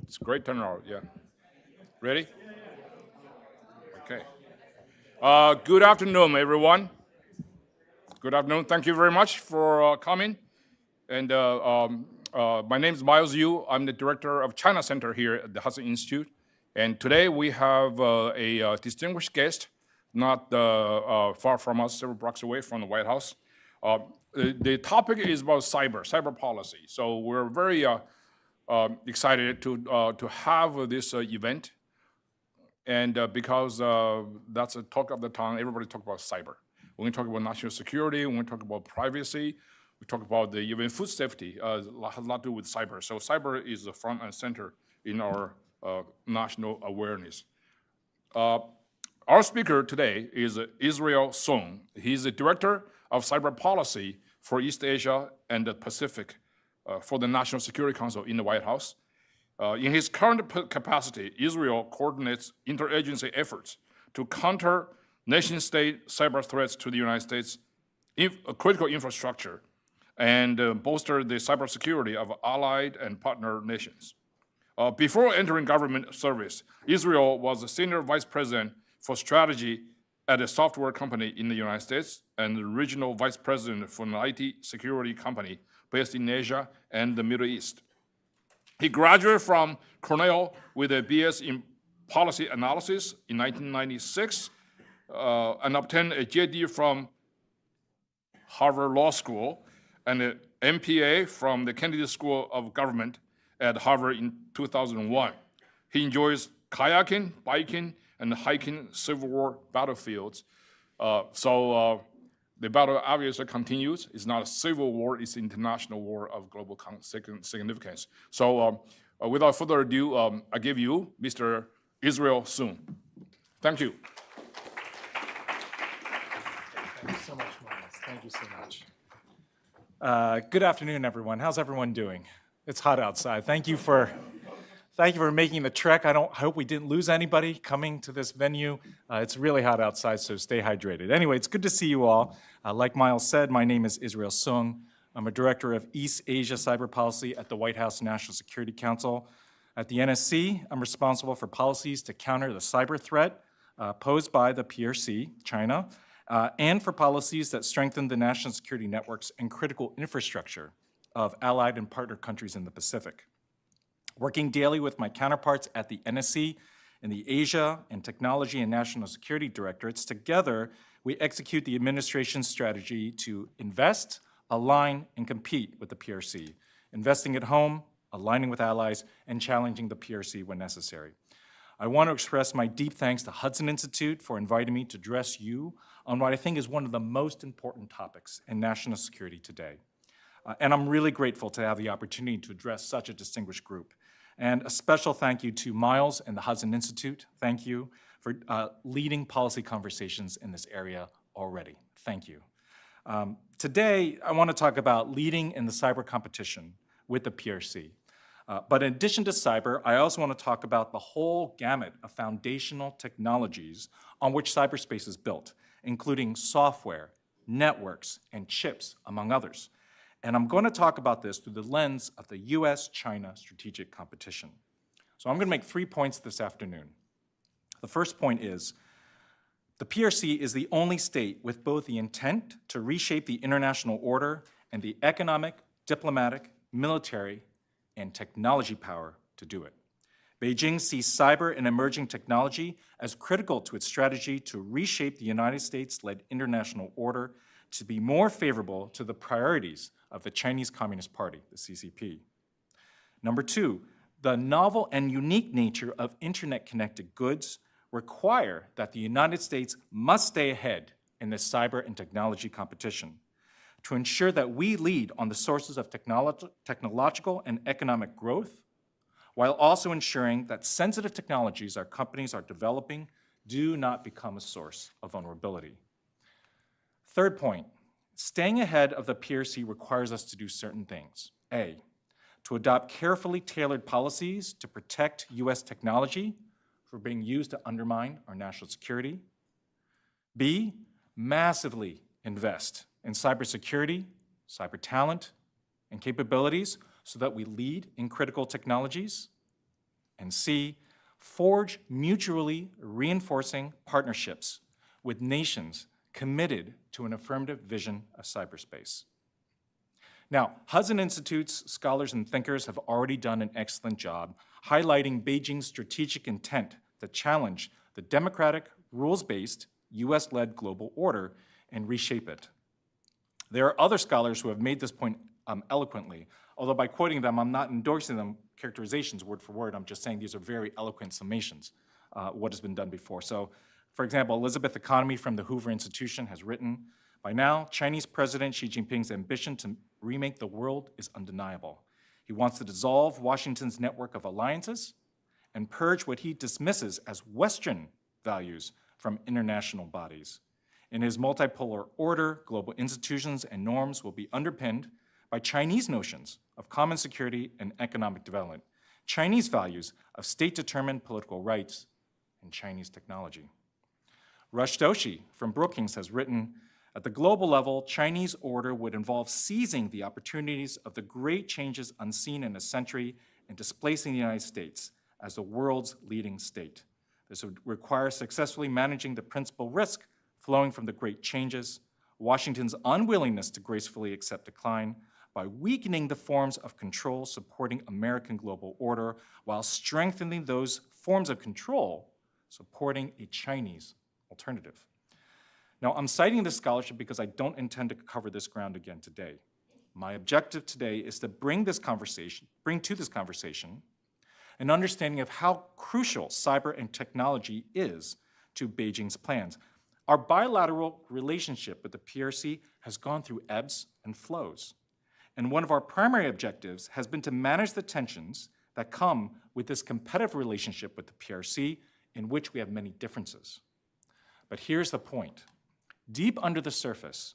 It's a great turnout, yeah. Ready? Okay. Good afternoon, everyone. Good afternoon. Thank you very much for coming. And my name is Miles Yu. I'm the director of China Center here at the Hudson Institute. And today we have a distinguished guest, not far from us, several blocks away from the White House. The topic is about cyber policy. So we're very excited to have this event. And because that's a talk of the town, everybody talk about cyber. When we talk about national security, when we talk about privacy, we talk about the even food safety, has a lot to do with cyber. So cyber is the front and center in our national awareness. Our speaker today is Israel Soong. He's the director of cyber policy for East Asia and the Pacific for the National Security Council in the White House. In his current capacity, Israel coordinates interagency efforts to counter nation-state cyber threats to the United States critical infrastructure and bolster the cybersecurity of allied and partner nations. Before entering government service, Israel was a senior vice president for strategy at a software company in the United States and the regional vice president for an IT security company based in Asia and the Middle East. He graduated from Cornell with a BS in policy analysis in 1996 and obtained a JD from Harvard Law School and an MPA from the Kennedy School of Government at Harvard in 2001. He enjoys kayaking, biking, and hiking Civil War battlefields. The battle obviously continues. It's not a civil war, it's an international war of global significance. So without further ado, I give you Mr. Israel Soong. Thank you. Thank you so much, Miles. Thank you so much. Good afternoon, everyone. How's everyone doing? It's hot outside. Thank you for making the trek. I hope we didn't lose anybody coming to this venue. It's really hot outside, so stay hydrated. Anyway, it's good to see you all. Like Miles said, my name is Israel Soong. I'm a director of East Asia Cyber Policy at the White House National Security Council. At the NSC, I'm responsible for policies to counter the cyber threat posed by the PRC, China, and for policies that strengthen the national security networks and critical infrastructure of allied and partner countries in the Pacific. Working daily with my counterparts at the NSC and the Asia and Technology and National Security Directorates, together we execute the administration's strategy to invest, align, and compete with the PRC, investing at home, aligning with allies, and challenging the PRC when necessary. I want to express my deep thanks to Hudson Institute for inviting me to address you on what I think is one of the most important topics in national security today. And I'm really grateful to have the opportunity to address such a distinguished group. And a special thank you to Miles and the Hudson Institute. Thank you for leading policy conversations in this area already. Thank you. Today, I want to talk about leading in the cyber competition with the PRC. But in addition to cyber, I also want to talk about the whole gamut of foundational technologies on which cyberspace is built, including software, networks, and chips, among others. And I'm going to talk about this through the lens of the US-China strategic competition. So I'm going to make 3 points this afternoon. The first point is, the PRC is the only state with both the intent to reshape the international order and the economic, diplomatic, military, and technology power to do it. Beijing sees cyber and emerging technology as critical to its strategy to reshape the United States-led international order to be more favorable to the priorities of the Chinese Communist Party, the CCP. Number two, the novel and unique nature of internet-connected goods require that the United States must stay ahead in this cyber and technology competition to ensure that we lead on the sources of technological and economic growth, while also ensuring that sensitive technologies our companies are developing do not become a source of vulnerability. Third point, staying ahead of the PRC requires us to do certain things. A, to adopt carefully tailored policies to protect US technology from being used to undermine our national security. B, massively invest in cybersecurity, cyber talent, and capabilities so that we lead in critical technologies. And C, forge mutually reinforcing partnerships with nations committed to an affirmative vision of cyberspace. Now, Hudson Institute's scholars and thinkers have already done an excellent job highlighting Beijing's strategic intent to challenge the democratic, rules-based, US-led global order and reshape it. There are other scholars who have made this point eloquently, although by quoting them, I'm not endorsing them characterizations word for word. I'm just saying these are very eloquent summations, what has been done before. So, for example, Elizabeth Economy from the Hoover Institution has written, by now, Chinese President Xi Jinping's ambition to remake the world is undeniable. He wants to dissolve Washington's network of alliances and purge what he dismisses as Western values from international bodies. In his multipolar order, global institutions and norms will be underpinned by Chinese notions of common security and economic development, Chinese values of state-determined political rights, and Chinese technology. Rush Doshi from Brookings has written, at the global level, Chinese order would involve seizing the opportunities of the great changes unseen in a century and displacing the United States as the world's leading state. This would require successfully managing the principal risk flowing from the great changes, Washington's unwillingness to gracefully accept decline, by weakening the forms of control supporting American global order while strengthening those forms of control supporting a Chinese alternative. Now, I'm citing this scholarship because I don't intend to cover this ground again today. My objective today is to bring to this conversation an understanding of how crucial cyber and technology is to Beijing's plans. Our bilateral relationship with the PRC has gone through ebbs and flows. And one of our primary objectives has been to manage the tensions that come with this competitive relationship with the PRC, in which we have many differences. But here's the point. Deep under the surface,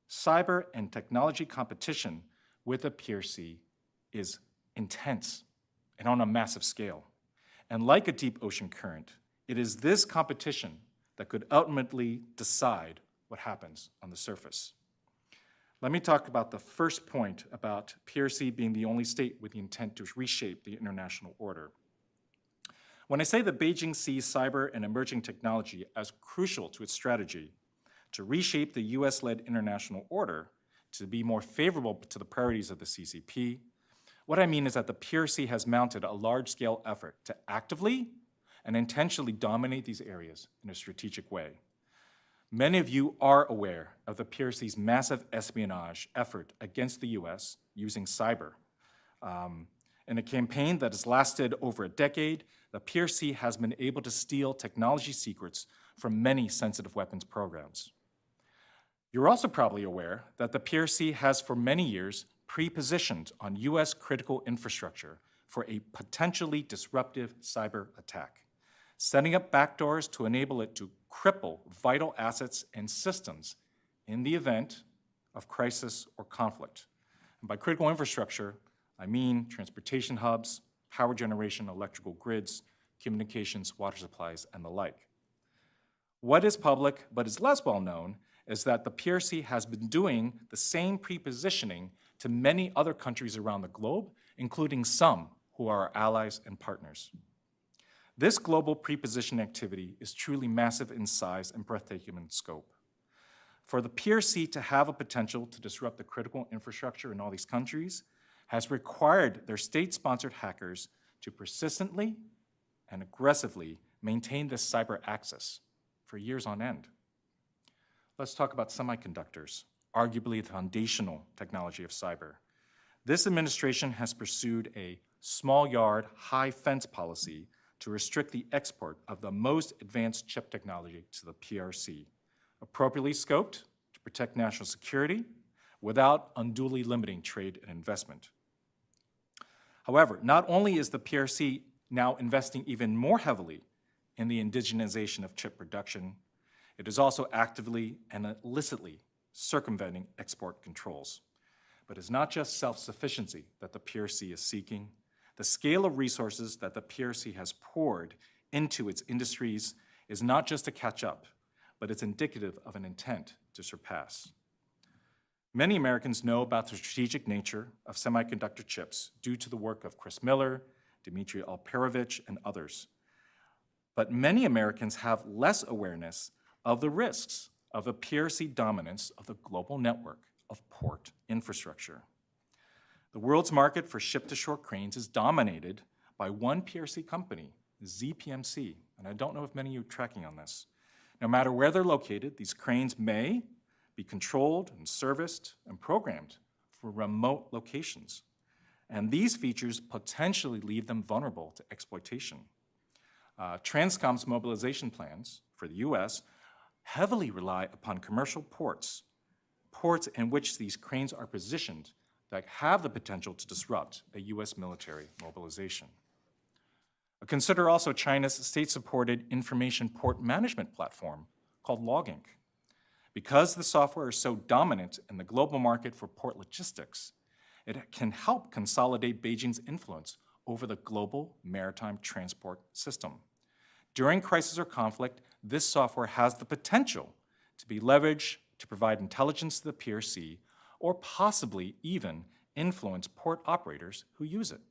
cyber and technology competition with the PRC is intense and on a massive scale. And like a deep ocean current, it is this competition that could ultimately decide what happens on the surface. Let me talk about the first point about PRC being the only state with the intent to reshape the international order. When I say that Beijing sees cyber and emerging technology as crucial to its strategy to reshape the US-led international order to be more favorable to the priorities of the CCP, what I mean is that the PRC has mounted a large-scale effort to actively and intentionally dominate these areas in a strategic way. Many of you are aware of the PRC's massive espionage effort against the US using cyber. In a campaign that has lasted over a decade, the PRC has been able to steal technology secrets from many sensitive weapons programs. You're also probably aware that the PRC has for many years pre-positioned on US critical infrastructure for a potentially disruptive cyber attack, setting up backdoors to enable it to cripple vital assets and systems in the event of crisis or conflict. And by critical infrastructure, I mean transportation hubs, power generation, electrical grids, communications, water supplies, and the like. What is public but is less well known is that the PRC has been doing the same pre-positioning to many other countries around the globe, including some who are our allies and partners. This global pre-position activity is truly massive in size and breathtaking in scope. For the PRC to have a potential to disrupt the critical infrastructure in all these countries has required their state-sponsored hackers to persistently and aggressively maintain this cyber axis for years on end. Let's talk about semiconductors, arguably the foundational technology of cyber. This administration has pursued a small yard, high fence policy to restrict the export of the most advanced chip technology to the PRC, appropriately scoped to protect national security without unduly limiting trade and investment. However, not only is the PRC now investing even more heavily in the indigenization of chip production, it is also actively and illicitly circumventing export controls. But it's not just self-sufficiency that the PRC is seeking. The scale of resources that the PRC has poured into its industries is not just to catch up, but it's indicative of an intent to surpass. Many Americans know about the strategic nature of semiconductor chips due to the work of Chris Miller, Dmitry Alperovich, and others. But many Americans have less awareness of the risks of the PRC dominance of the global network of port infrastructure. The world's market for ship-to-shore cranes is dominated by one PRC company, ZPMC, and I don't know if many of you are tracking on this. No matter where they're located, these cranes may be controlled and serviced and programmed for remote locations. And these features potentially leave them vulnerable to exploitation. Transcom's mobilization plans for the US heavily rely upon commercial ports in which these cranes are positioned that have the potential to disrupt a US military mobilization. Consider also China's state-supported information port management platform called LogInc. Because the software is so dominant in the global market for port logistics, it can help consolidate Beijing's influence over the global maritime transport system. During crisis or conflict, this software has the potential to be leveraged to provide intelligence to the PRC or possibly even influence port operators who use it.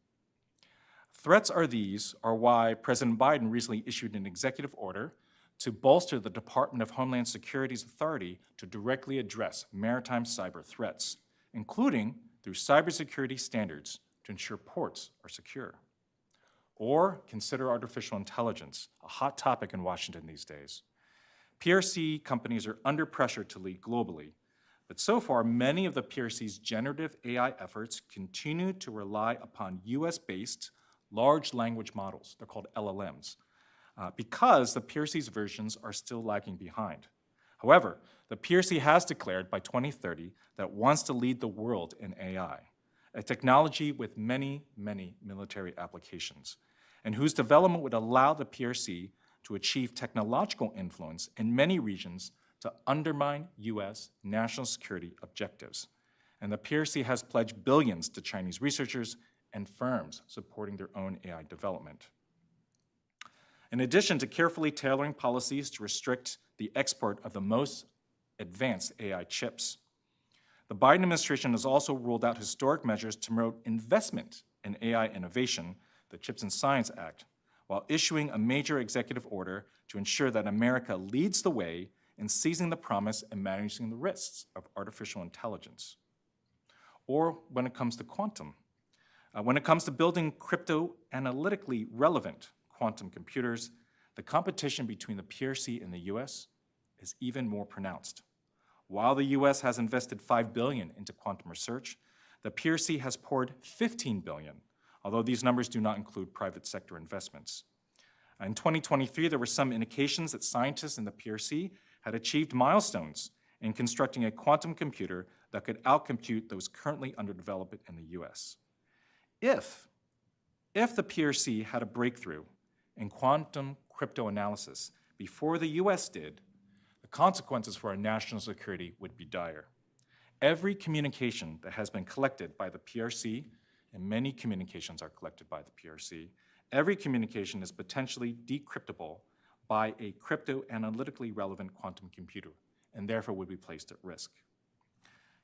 Threats are why President Biden recently issued an executive order to bolster the Department of Homeland Security's authority to directly address maritime cyber threats, including through cybersecurity standards to ensure ports are secure. Or consider artificial intelligence, a hot topic in Washington these days. PRC companies are under pressure to lead globally, but so far many of the PRC's generative AI efforts continue to rely upon US-based large language models, they're called LLMs, because the PRC's versions are still lagging behind. However, the PRC has declared by 2030 that it wants to lead the world in AI, a technology with many, many military applications, and whose development would allow the PRC to achieve technological influence in many regions to undermine US national security objectives. And the PRC has pledged billions to Chinese researchers and firms supporting their own AI development. In addition to carefully tailoring policies to restrict the export of the most advanced AI chips, the Biden administration has also rolled out historic measures to promote investment in AI innovation, the CHIPS and Science Act, while issuing a major executive order to ensure that America leads the way in seizing the promise and managing the risks of artificial intelligence. Or when it comes to quantum, when it comes to building crypto-analytically relevant quantum computers, the competition between the PRC and the US is even more pronounced. While the US has invested $5 billion into quantum research, the PRC has poured $15 billion, although these numbers do not include private sector investments. In 2023, there were some indications that scientists in the PRC had achieved milestones in constructing a quantum computer that could outcompute those currently under development in the US. If the PRC had a breakthrough in quantum cryptoanalysis before the US did, the consequences for our national security would be dire. Every communication that has been collected by the PRC, and many communications are collected by the PRC, every communication is potentially decryptable by a crypto-analytically relevant quantum computer, and therefore would be placed at risk.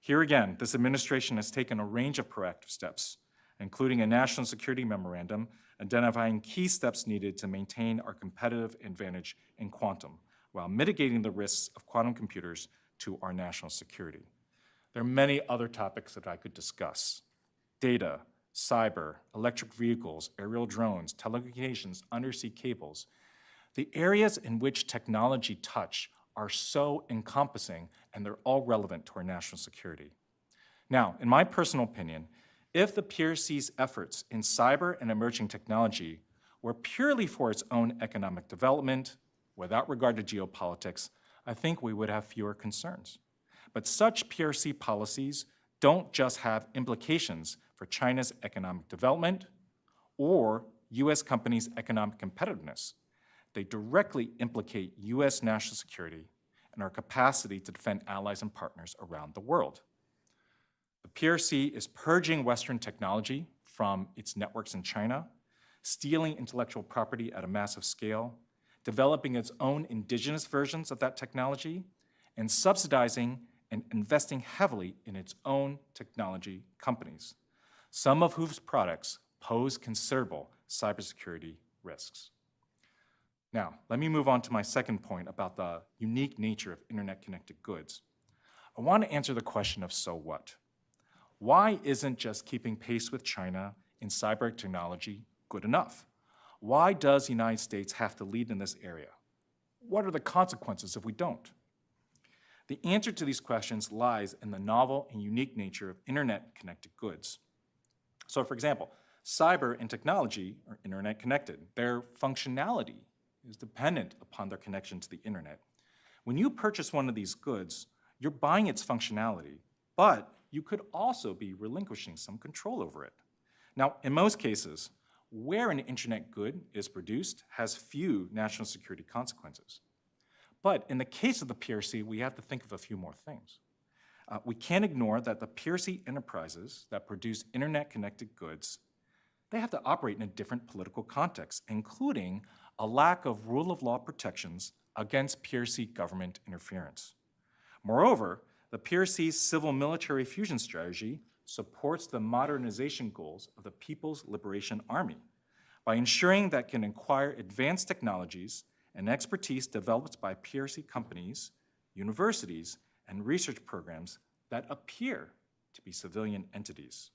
Here again, this administration has taken a range of proactive steps, including a national security memorandum identifying key steps needed to maintain our competitive advantage in quantum, while mitigating the risks of quantum computers to our national security. There are many other topics that I could discuss: data, cyber, electric vehicles, aerial drones, telecommunications, undersea cables. The areas in which technology touch are so encompassing, and they're all relevant to our national security. Now, in my personal opinion, if the PRC's efforts in cyber and emerging technology were purely for its own economic development, without regard to geopolitics, I think we would have fewer concerns. But such PRC policies don't just have implications for China's economic development or US companies' economic competitiveness. They directly implicate US national security and our capacity to defend allies and partners around the world. The PRC is purging Western technology from its networks in China, stealing intellectual property at a massive scale, developing its own indigenous versions of that technology, and subsidizing and investing heavily in its own technology companies, some of whose products pose considerable cybersecurity risks. Now, let me move on to my second point about the unique nature of internet-connected goods. I want to answer the question of so what? Why isn't just keeping pace with China in cyber technology good enough? Why does the United States have to lead in this area? What are the consequences if we don't? The answer to these questions lies in the novel and unique nature of internet-connected goods. So, for example, cyber and technology are internet-connected. Their functionality is dependent upon their connection to the internet. When you purchase one of these goods, you're buying its functionality, but you could also be relinquishing some control over it. Now, in most cases, where an internet good is produced has few national security consequences. But in the case of the PRC, we have to think of a few more things. We can't ignore that the PRC enterprises that produce internet-connected goods, they have to operate in a different political context, including a lack of rule of law protections against PRC government interference. Moreover, the PRC's civil-military fusion strategy supports the modernization goals of the People's Liberation Army by ensuring that it can acquire advanced technologies and expertise developed by PRC companies, universities, and research programs that appear to be civilian entities.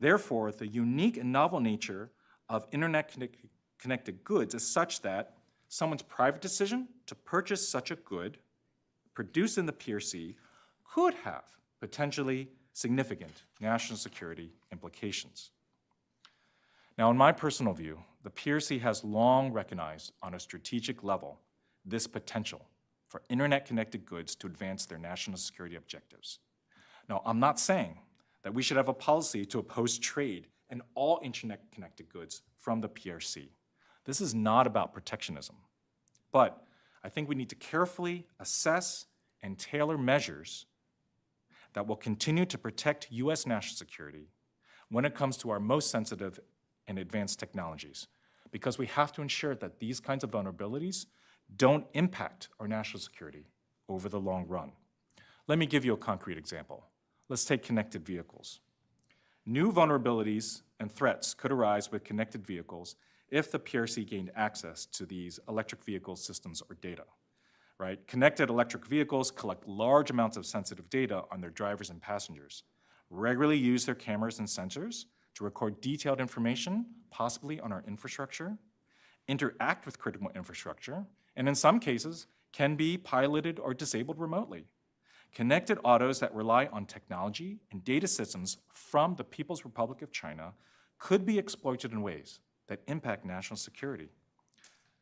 Therefore, the unique and novel nature of internet-connected goods is such that someone's private decision to purchase such a good produced in the PRC could have potentially significant national security implications. Now, in my personal view, the PRC has long recognized on a strategic level this potential for internet-connected goods to advance their national security objectives. Now, I'm not saying that we should have a policy to oppose trade in all internet-connected goods from the PRC. This is not about protectionism, but I think we need to carefully assess and tailor measures that will continue to protect U.S. national security when it comes to our most sensitive and advanced technologies, because we have to ensure that these kinds of vulnerabilities don't impact our national security over the long run. Let me give you a concrete example. Let's take connected vehicles. New vulnerabilities and threats could arise with connected vehicles if the PRC gained access to these electric vehicle systems or data. Right? Connected electric vehicles collect large amounts of sensitive data on their drivers and passengers, regularly use their cameras and sensors to record detailed information, possibly on our infrastructure, interact with critical infrastructure, and in some cases, can be piloted or disabled remotely. Connected autos that rely on technology and data systems from the People's Republic of China could be exploited in ways that impact national security.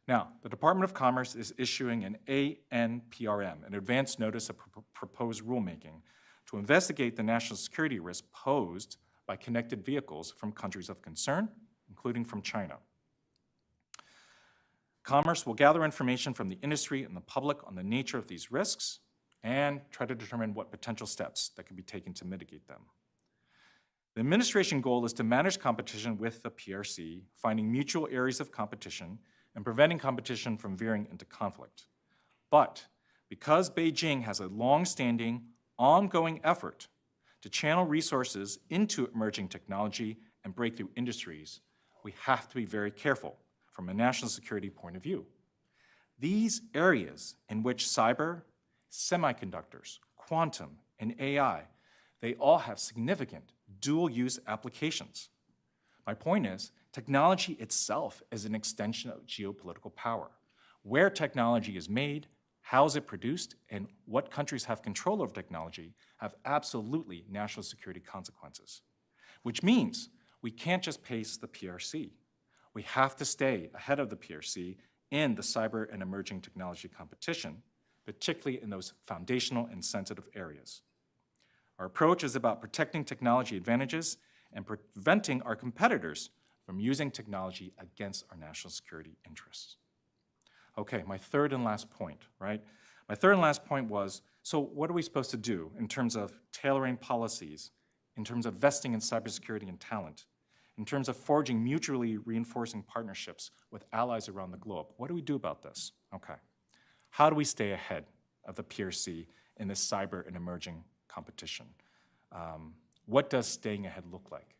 Now, the Department of Commerce is issuing an ANPRM, an advance notice of proposed rulemaking, to investigate the national security risk posed by connected vehicles from countries of concern, including from China. Commerce will gather information from the industry and the public on the nature of these risks and try to determine what potential steps that can be taken to mitigate them. The administration goal is to manage competition with the PRC, finding mutual areas of competition and preventing competition from veering into conflict. But because Beijing has a long-standing, ongoing effort to channel resources into emerging technology and breakthrough industries, we have to be very careful from a national security point of view. These areas in which cyber, semiconductors, quantum, and AI, they all have significant dual-use applications. My point is, technology itself is an extension of geopolitical power. Where technology is made, how is it produced, and what countries have control over technology have absolutely national security consequences. Which means we can't just pace the PRC. We have to stay ahead of the PRC in the cyber and emerging technology competition, particularly in those foundational and sensitive areas. Our approach is about protecting technology advantages and preventing our competitors from using technology against our national security interests. Okay, my third and last point, right? My third and last point was, so what are we supposed to do in terms of tailoring policies, in terms of investing in cybersecurity and talent, in terms of forging mutually reinforcing partnerships with allies around the globe? What do we do about this? Okay. How do we stay ahead of the PRC in this cyber and emerging competition? What does staying ahead look like?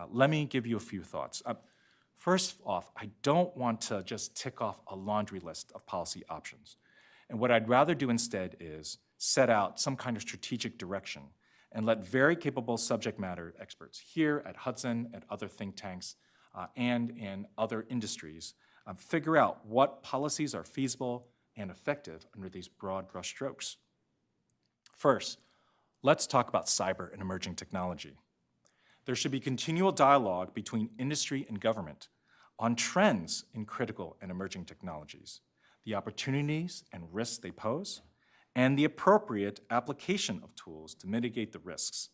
Let me give you a few thoughts. First off, I don't want to just tick off a laundry list of policy options. And what I'd rather do instead is set out some kind of strategic direction and let very capable subject matter experts here at Hudson, at other think tanks, and in other industries figure out what policies are feasible and effective under these broad brushstrokes. First, let's talk about cyber and emerging technology. There should be continual dialogue between industry and government on trends in critical and emerging technologies, the opportunities and risks they pose, and the appropriate application of tools to mitigate the risks,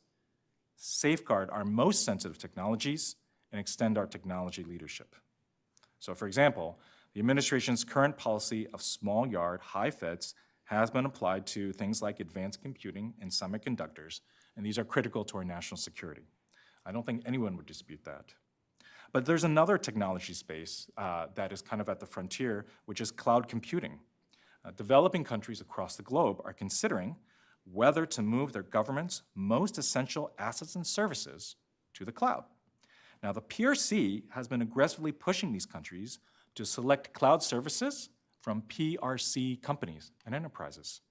safeguard our most sensitive technologies, and extend our technology leadership. So for example, the administration's current policy of small yard, high feds has been applied to things like advanced computing and semiconductors, and these are critical to our national security. I don't think anyone would dispute that. But there's another technology space that is kind of at the frontier, which is cloud computing. Developing countries across the globe are considering whether to move their government's most essential assets and services to the cloud. Now, the PRC has been aggressively pushing these countries to select cloud services from PRC companies and enterprises.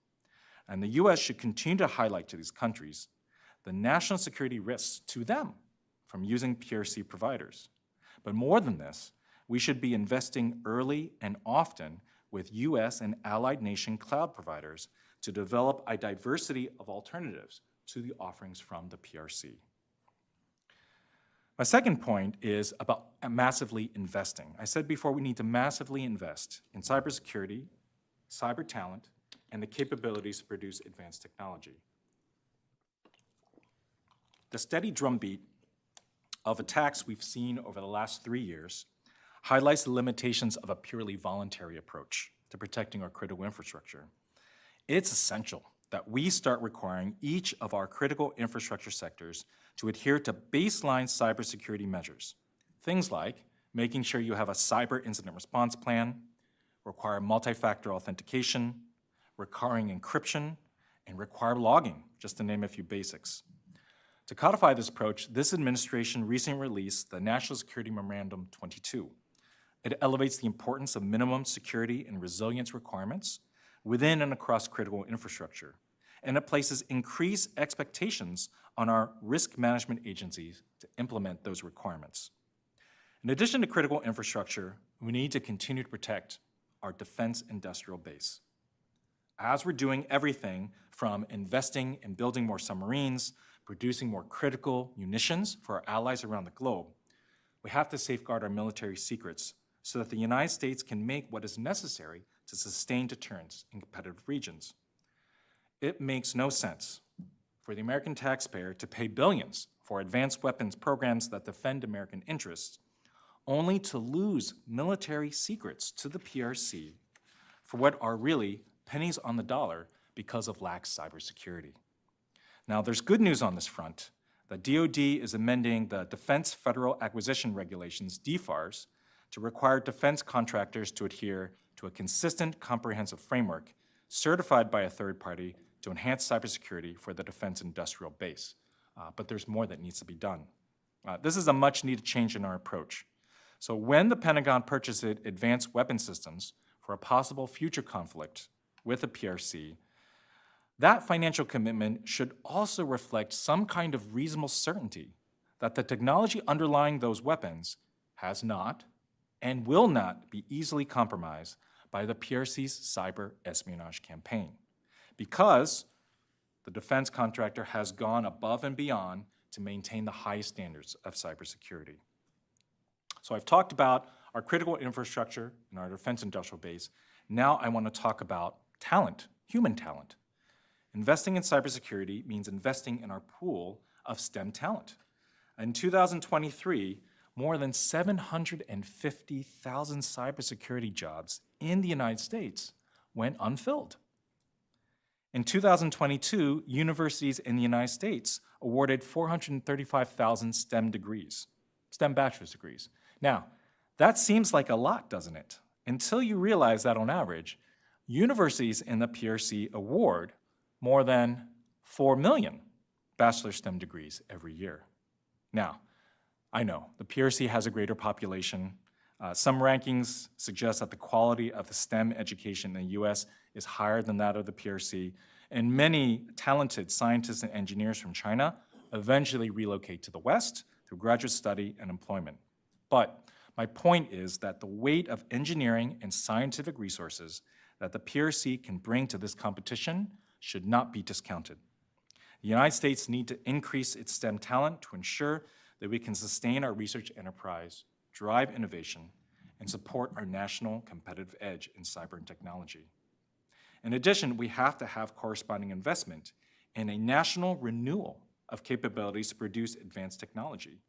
And the US should continue to highlight to these countries the national security risks to them from using PRC providers. But more than this, we should be investing early and often with US and allied nation cloud providers to develop a diversity of alternatives to the offerings from the PRC. My second point is about massively investing. I said before we need to massively invest in cybersecurity, cyber talent, and the capabilities to produce advanced technology. The steady drumbeat of attacks we've seen over the last 3 years highlights the limitations of a purely voluntary approach to protecting our critical infrastructure. It's essential that we start requiring each of our critical infrastructure sectors to adhere to baseline cybersecurity measures. Things like making sure you have a cyber incident response plan, require multi-factor authentication, requiring encryption, and require logging, just to name a few basics. To codify this approach, this administration recently released the National Security Memorandum 22. It elevates the importance of minimum security and resilience requirements within and across critical infrastructure, and it places increased expectations on our risk management agencies to implement those requirements. In addition to critical infrastructure, we need to continue to protect our defense industrial base. As we're doing everything from investing in building more submarines, producing more critical munitions for our allies around the globe, we have to safeguard our military secrets so that the United States can make what is necessary to sustain deterrence in competitive regions. It makes no sense for the American taxpayer to pay billions for advanced weapons programs that defend American interests, only to lose military secrets to the PRC for what are really pennies on the dollar because of lax cybersecurity. Now, there's good news on this front. The DoD is amending the Defense Federal Acquisition Regulations, DFARS, to require defense contractors to adhere to a consistent, comprehensive framework certified by a third party to enhance cybersecurity for the defense industrial base. But there's more that needs to be done. This is a much-needed change in our approach. So when the Pentagon purchases advanced weapon systems for a possible future conflict with the PRC, that financial commitment should also reflect some kind of reasonable certainty that the technology underlying those weapons has not and will not be easily compromised by the PRC's cyber espionage campaign, because the defense contractor has gone above and beyond to maintain the highest standards of cybersecurity. So I've talked about our critical infrastructure and our defense industrial base. Now I want to talk about talent, human talent. Investing in cybersecurity means investing in our pool of STEM talent. In 2023, more than 750,000 cybersecurity jobs in the United States went unfilled. In 2022, universities in the United States awarded 435,000 STEM degrees, STEM bachelor's degrees. Now, that seems like a lot, doesn't it? Until you realize that on average, universities in the PRC award more than 4 million bachelor STEM degrees every year. Now, I know, the PRC has a greater population. Some rankings suggest that the quality of the STEM education in the US is higher than that of the PRC, and many talented scientists and engineers from China eventually relocate to the West through graduate study and employment. But my point is that the weight of engineering and scientific resources that the PRC can bring to this competition should not be discounted. The United States needs to increase its STEM talent to ensure that we can sustain our research enterprise, drive innovation, and support our national competitive edge in cyber and technology. In addition, we have to have corresponding investment in a national renewal of capabilities to produce advanced technology.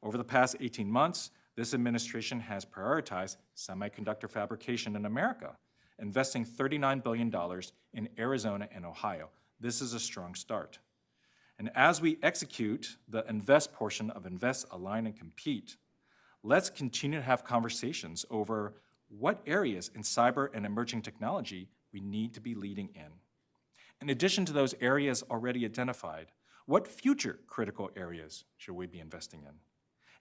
Over the past 18 months, this administration has prioritized semiconductor fabrication in America, investing $39 billion in Arizona and Ohio. This is a strong start. And as we execute the invest portion of Invest, Align, and Compete, let's continue to have conversations over what areas in cyber and emerging technology we need to be leading in. In addition to those areas already identified, what future critical areas should we be investing in?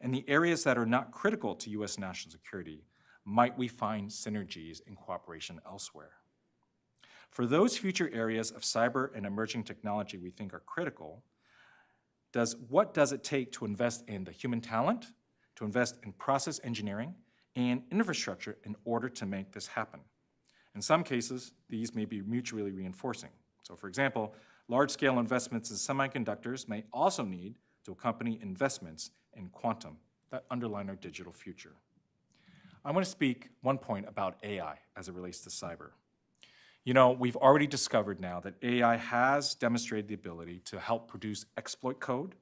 And the areas that are not critical to US national security, might we find synergies and cooperation elsewhere? For those future areas of cyber and emerging technology we think are critical, what does it take to invest in the human talent, to invest in process engineering, and infrastructure in order to make this happen? In some cases, these may be mutually reinforcing. So for example, large-scale investments in semiconductors may also need to accompany investments in quantum that underline our digital future. I want to speak one point about AI as it relates to cyber. You know, we've already discovered now that AI has demonstrated the ability to help produce exploit code,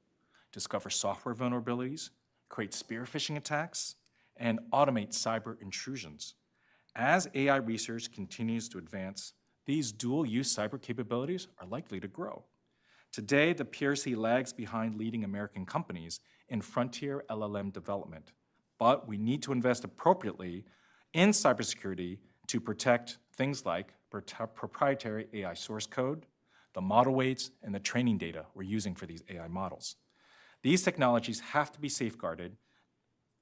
discover software vulnerabilities, create spear phishing attacks, and automate cyber intrusions. As AI research continues to advance, these dual-use cyber capabilities are likely to grow. Today, the PRC lags behind leading American companies in frontier LLM development, but we need to invest appropriately in cybersecurity to protect things like proprietary AI source code, the model weights, and the training data we're using for these AI models. These technologies have to be safeguarded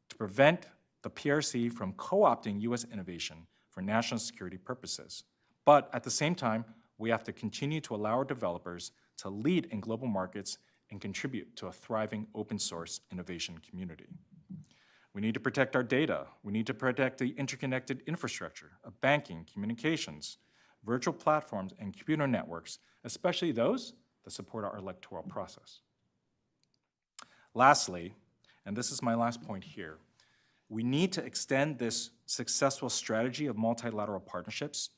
to prevent the PRC from co-opting US innovation for national security purposes. But at the same time, we have to continue to allow our developers to lead in global markets and contribute to a thriving open source innovation community. We need to protect our data. We need to protect the interconnected infrastructure of banking, communications, virtual platforms, and computer networks, especially those that support our electoral process. Lastly, and this is my last point here, we need to extend this successful strategy of multilateral partnerships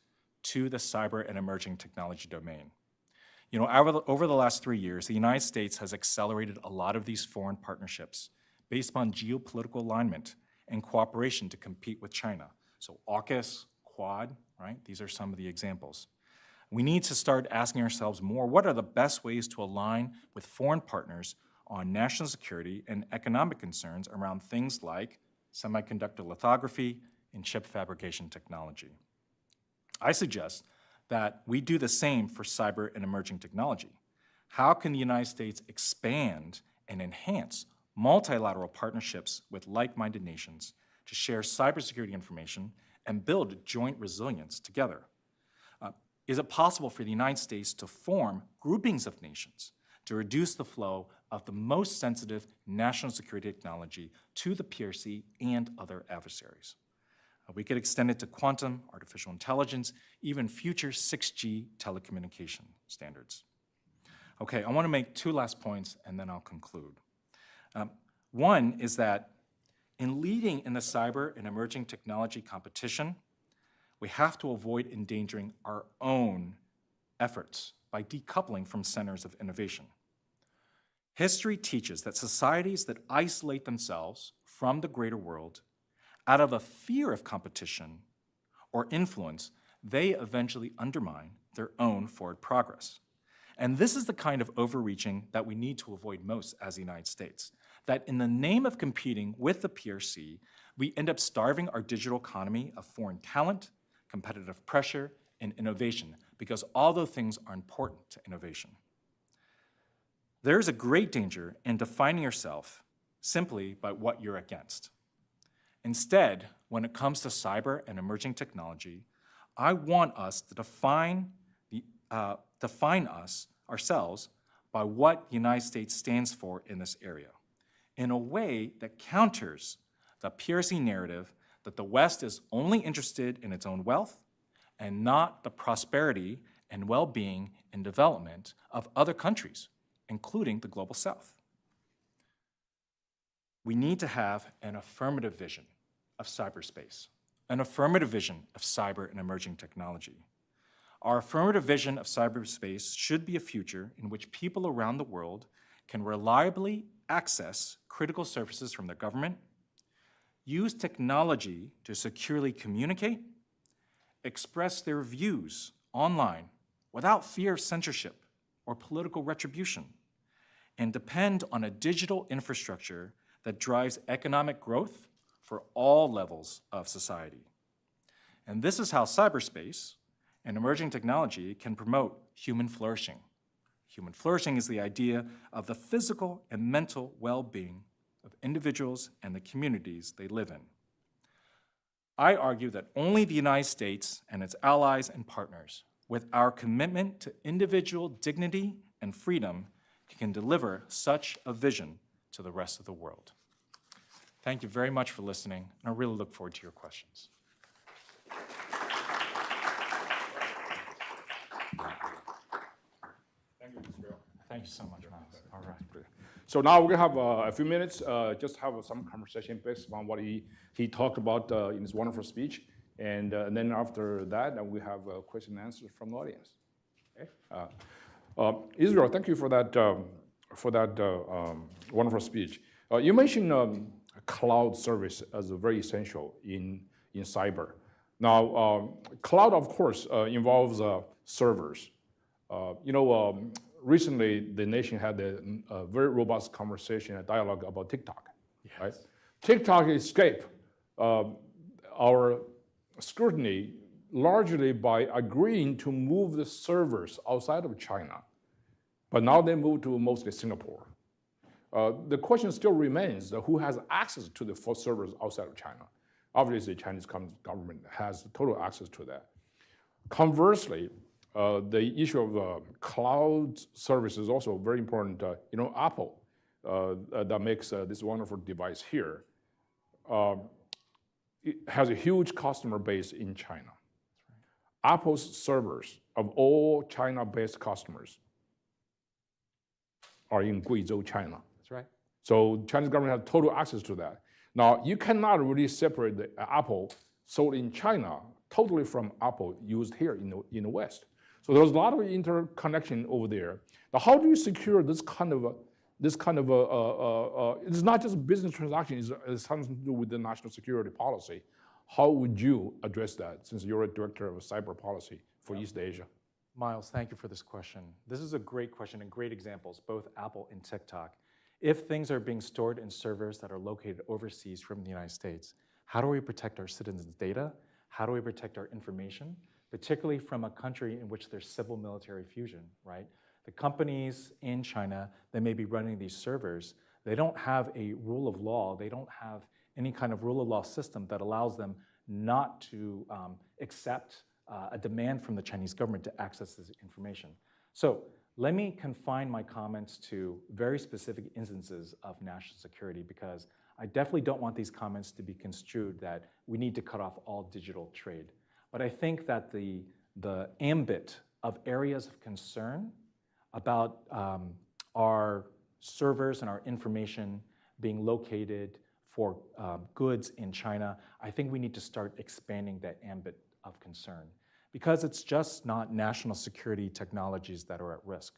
to the cyber and emerging technology domain. You know, over the last 3 years, the United States has accelerated a lot of these foreign partnerships based on geopolitical alignment and cooperation to compete with China. So AUKUS, Quad, right? These are some of the examples. We need to start asking ourselves more, what are the best ways to align with foreign partners on national security and economic concerns around things like semiconductor lithography and chip fabrication technology? I suggest that we do the same for cyber and emerging technology. How can the United States expand and enhance multilateral partnerships with like-minded nations to share cybersecurity information and build joint resilience together? Is it possible for the United States to form groupings of nations to reduce the flow of the most sensitive national security technology to the PRC and other adversaries? We could extend it to quantum, artificial intelligence, even future 6G telecommunication standards. Okay, I want to make two last points and then I'll conclude. One is that in leading in the cyber and emerging technology competition, we have to avoid endangering our own efforts by decoupling from centers of innovation. History teaches that societies that isolate themselves from the greater world out of a fear of competition or influence, they eventually undermine their own forward progress. And this is the kind of overreaching that we need to avoid most as the United States, that in the name of competing with the PRC, we end up starving our digital economy of foreign talent, competitive pressure, and innovation, because all those things are important to innovation. There is a great danger in defining yourself simply by what you're against. Instead, when it comes to cyber and emerging technology, I want us to define ourselves by what the United States stands for in this area, in a way that counters the PRC narrative that the West is only interested in its own wealth and not the prosperity and well-being and development of other countries, including the Global South. We need to have an affirmative vision of cyberspace, an affirmative vision of cyber and emerging technology. Our affirmative vision of cyberspace should be a future in which people around the world can reliably access critical services from their government, use technology to securely communicate, express their views online without fear of censorship or political retribution, and depend on a digital infrastructure that drives economic growth for all levels of society. And this is how cyberspace and emerging technology can promote human flourishing. Human flourishing is the idea of the physical and mental well-being of individuals and the communities they live in. I argue that only the United States and its allies and partners, with our commitment to individual dignity and freedom, can deliver such a vision to the rest of the world. Thank you very much for listening, and I really look forward to your questions. Thank you, Mr. Bill. Thank you so much, Miles. All right. So now we're going to have a few minutes, just have some conversation based on what he talked about in his wonderful speech. And then after that, we have question and answers from the audience. Okay? Israel, thank you for that wonderful speech. You mentioned cloud service as very essential in cyber. Now, cloud, of course, involves servers. Recently, the nation had a very robust conversation, a dialogue about TikTok. Yes. Right? TikTok escaped our scrutiny largely by agreeing to move the servers outside of China, but now they move to mostly Singapore. The question still remains, who has access to the servers outside of China? Obviously, the Chinese government has total access to that. Conversely, the issue of cloud service is also very important. Apple, that makes this wonderful device here, it has a huge customer base in China. Right. Apple's servers of all China-based customers are in Guizhou, China. That's right. So Chinese government has total access to that. Now, you cannot really separate the Apple sold in China totally from Apple used here in the West. So there's a lot of interconnection over there. Now, how do you secure this kind of it's not just a business transaction, it's something to do with the national security policy. How would you address that, since you're a director of cyber policy for East Asia? Miles, thank you for this question. This is a great question and great examples, both Apple and TikTok. If things are being stored in servers that are located overseas from the United States, how do we protect our citizens' data? How do we protect our information, particularly from a country in which there's civil-military fusion, right? The companies in China that may be running these servers, they don't have a rule of law. They don't have any kind of rule of law system that allows them not to accept a demand from the Chinese government to access this information. So let me confine my comments to very specific instances of national security, because I definitely don't want these comments to be construed that we need to cut off all digital trade. But I think that the ambit of areas of concern about our servers and our information being located for goods in China, I think we need to start expanding that ambit of concern, because it's just not national security technologies that are at risk.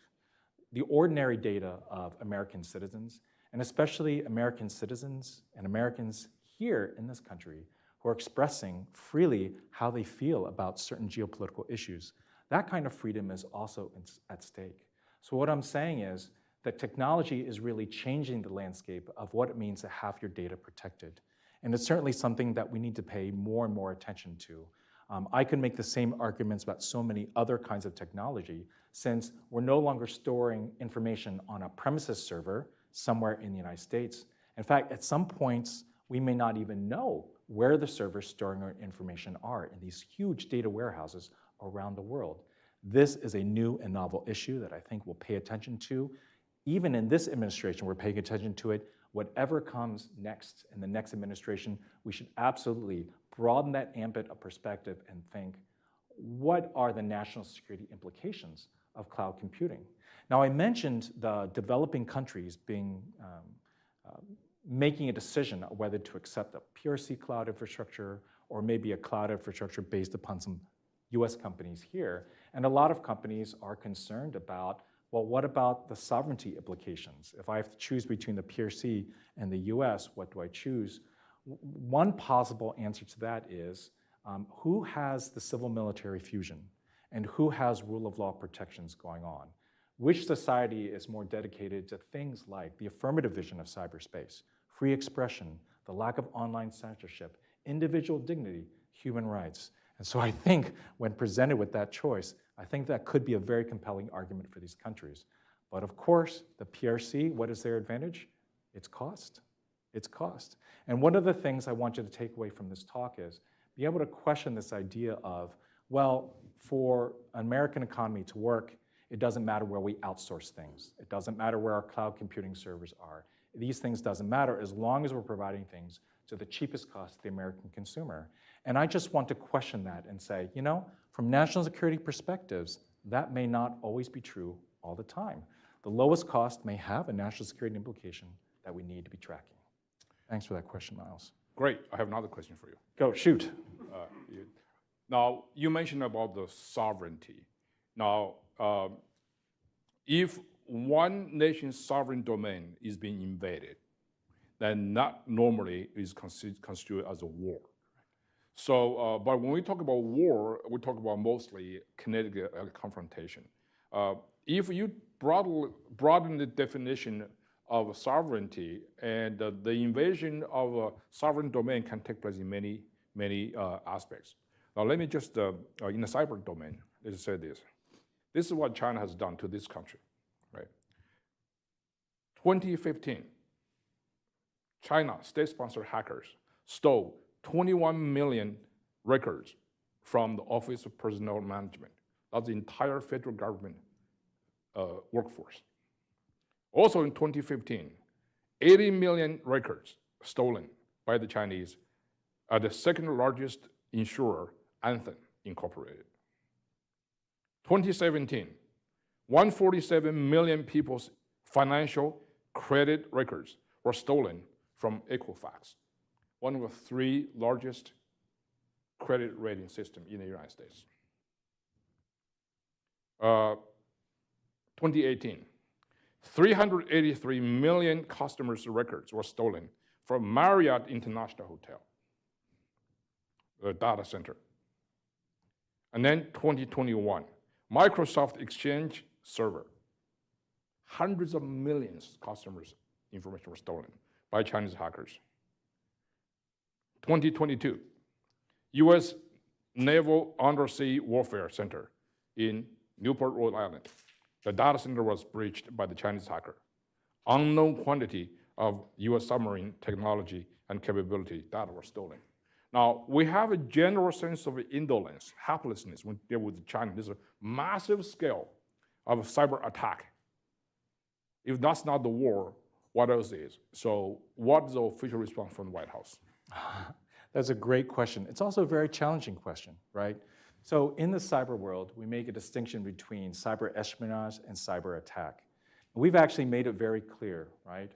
The ordinary data of American citizens, and especially American citizens and Americans here in this country who are expressing freely how they feel about certain geopolitical issues, that kind of freedom is also at stake. So what I'm saying is that technology is really changing the landscape of what it means to have your data protected. And it's certainly something that we need to pay more and more attention to. I can make the same arguments about so many other kinds of technology, since we're no longer storing information on a premises server somewhere in the United States, In fact, at some points, we may not even know where the servers storing our information are in these huge data warehouses around the world. This is a new and novel issue that I think we'll pay attention to. Even in this administration, we're paying attention to it. Whatever comes next in the next administration, we should absolutely broaden that ambit of perspective and think, what are the national security implications of cloud computing? Now, I mentioned the developing countries making a decision on whether to accept a PRC cloud infrastructure or maybe a cloud infrastructure based upon some US companies here. And a lot of companies are concerned about, well, what about the sovereignty implications? If I have to choose between the PRC and the US, what do I choose? One possible answer to that is, who has the civil-military fusion and who has rule of law protections going on? Which society is more dedicated to things like the affirmative vision of cyberspace, free expression, the lack of online censorship, individual dignity, human rights? And so I think when presented with that choice, I think that could be a very compelling argument for these countries. But of course, the PRC, what is their advantage? It's cost. It's cost. And one of the things I want you to take away from this talk is be able to question this idea of, well, for an American economy to work, it doesn't matter where we outsource things. It doesn't matter where our cloud computing servers are. These things doesn't matter as long as we're providing things to the cheapest cost to the American consumer. And I just want to question that and say, you know, from national security perspectives, that may not always be true all the time. The lowest cost may have a national security implication that we need to be tracking. Thanks for that question, Miles. Great. I have another question for you. Go, shoot. Now, you mentioned about the sovereignty. Now, if one nation's sovereign domain is being invaded, then that normally is constituted as a war. So, but when we talk about war, we talk about mostly kinetic confrontation. If you broaden the definition of sovereignty, and the invasion of a sovereign domain can take place in many aspects. Now, let me just, in the cyber domain, let's say this. This is what China has done to this country, right? 2015, China, state-sponsored hackers, stole 21 million records from the Office of Personnel Management. That's the entire federal government workforce. Also in 2015, 80 million records stolen by the Chinese at the second largest insurer, Anthem Incorporated. 2017, 147 million people's financial credit records were stolen from Equifax, one of the 3 largest credit rating systems in the United States. 2018, 383 million customers' records were stolen from Marriott International Hotel, the data center. And then 2021, Microsoft Exchange server, hundreds of millions of customers' information were stolen by Chinese hackers. 2022, US Naval Undersea Warfare Center in Newport, Rhode Island. The data center was breached by the Chinese hacker. Unknown quantity of US submarine technology and capability data were stolen. Now, we have a general sense of indolence, helplessness when we deal with China. There's a massive scale of cyber attack. If that's not the war, what else is? So what's the official response from the White House? That's a great question. It's also a very challenging question, right? So in the cyber world, we make a distinction between cyber espionage and cyber attack. We've actually made it very clear, right,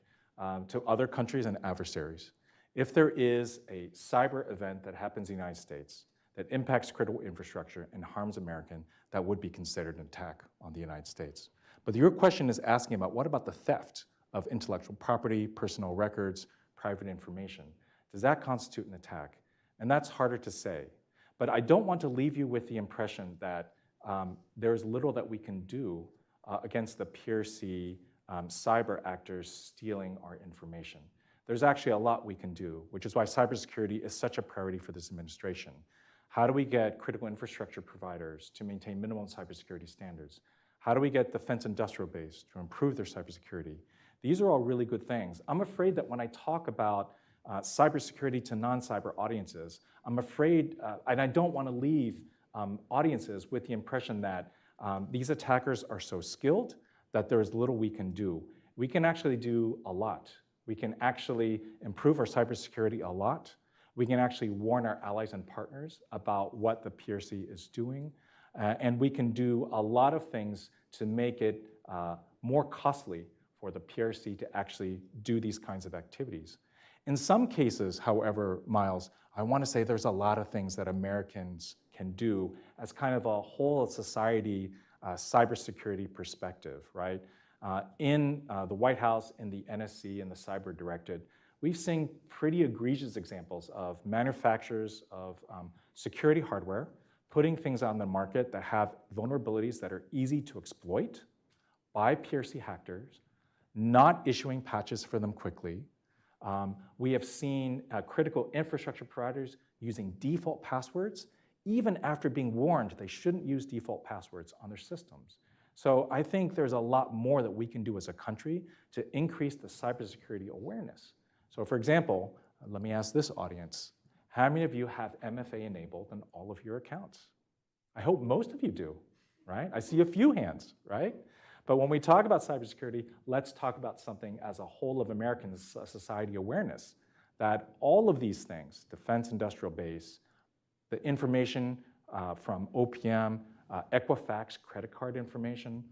to other countries and adversaries. If there is a cyber event that happens in the United States that impacts critical infrastructure and harms American, that would be considered an attack on the United States. But your question is asking about what about the theft of intellectual property, personal records, private information? Does that constitute an attack? And that's harder to say. But I don't want to leave you with the impression that there's little that we can do against the PRC cyber actors stealing our information. There's actually a lot we can do, which is why cybersecurity is such a priority for this administration. How do we get critical infrastructure providers to maintain minimum cybersecurity standards? How do we get defense industrial base to improve their cybersecurity? These are all really good things. I'm afraid that when I talk about cybersecurity to non-cyber audiences, I'm afraid, and I don't want to leave audiences with the impression that these attackers are so skilled that there is little we can do. We can actually do a lot. We can actually improve our cybersecurity a lot. We can actually warn our allies and partners about what the PRC is doing. And we can do a lot of things to make it more costly for the PRC to actually do these kinds of activities. In some cases, however, Miles, I want to say there's a lot of things that Americans can do as kind of a whole society cybersecurity perspective, right? In the White House, in the NSC, in the Cyber Directorate, we've seen pretty egregious examples of manufacturers of security hardware putting things on the market that have vulnerabilities that are easy to exploit by PRC hackers, not issuing patches for them quickly. We have seen critical infrastructure providers using default passwords, even after being warned they shouldn't use default passwords on their systems. So I think there's a lot more that we can do as a country to increase the cybersecurity awareness. So for example, let me ask this audience, how many of you have MFA enabled on all of your accounts? I hope most of you do, right? I see a few hands, right? But when we talk about cybersecurity, let's talk about something as a whole of American society awareness, that all of these things, defense industrial base, the information from OPM, Equifax credit card information.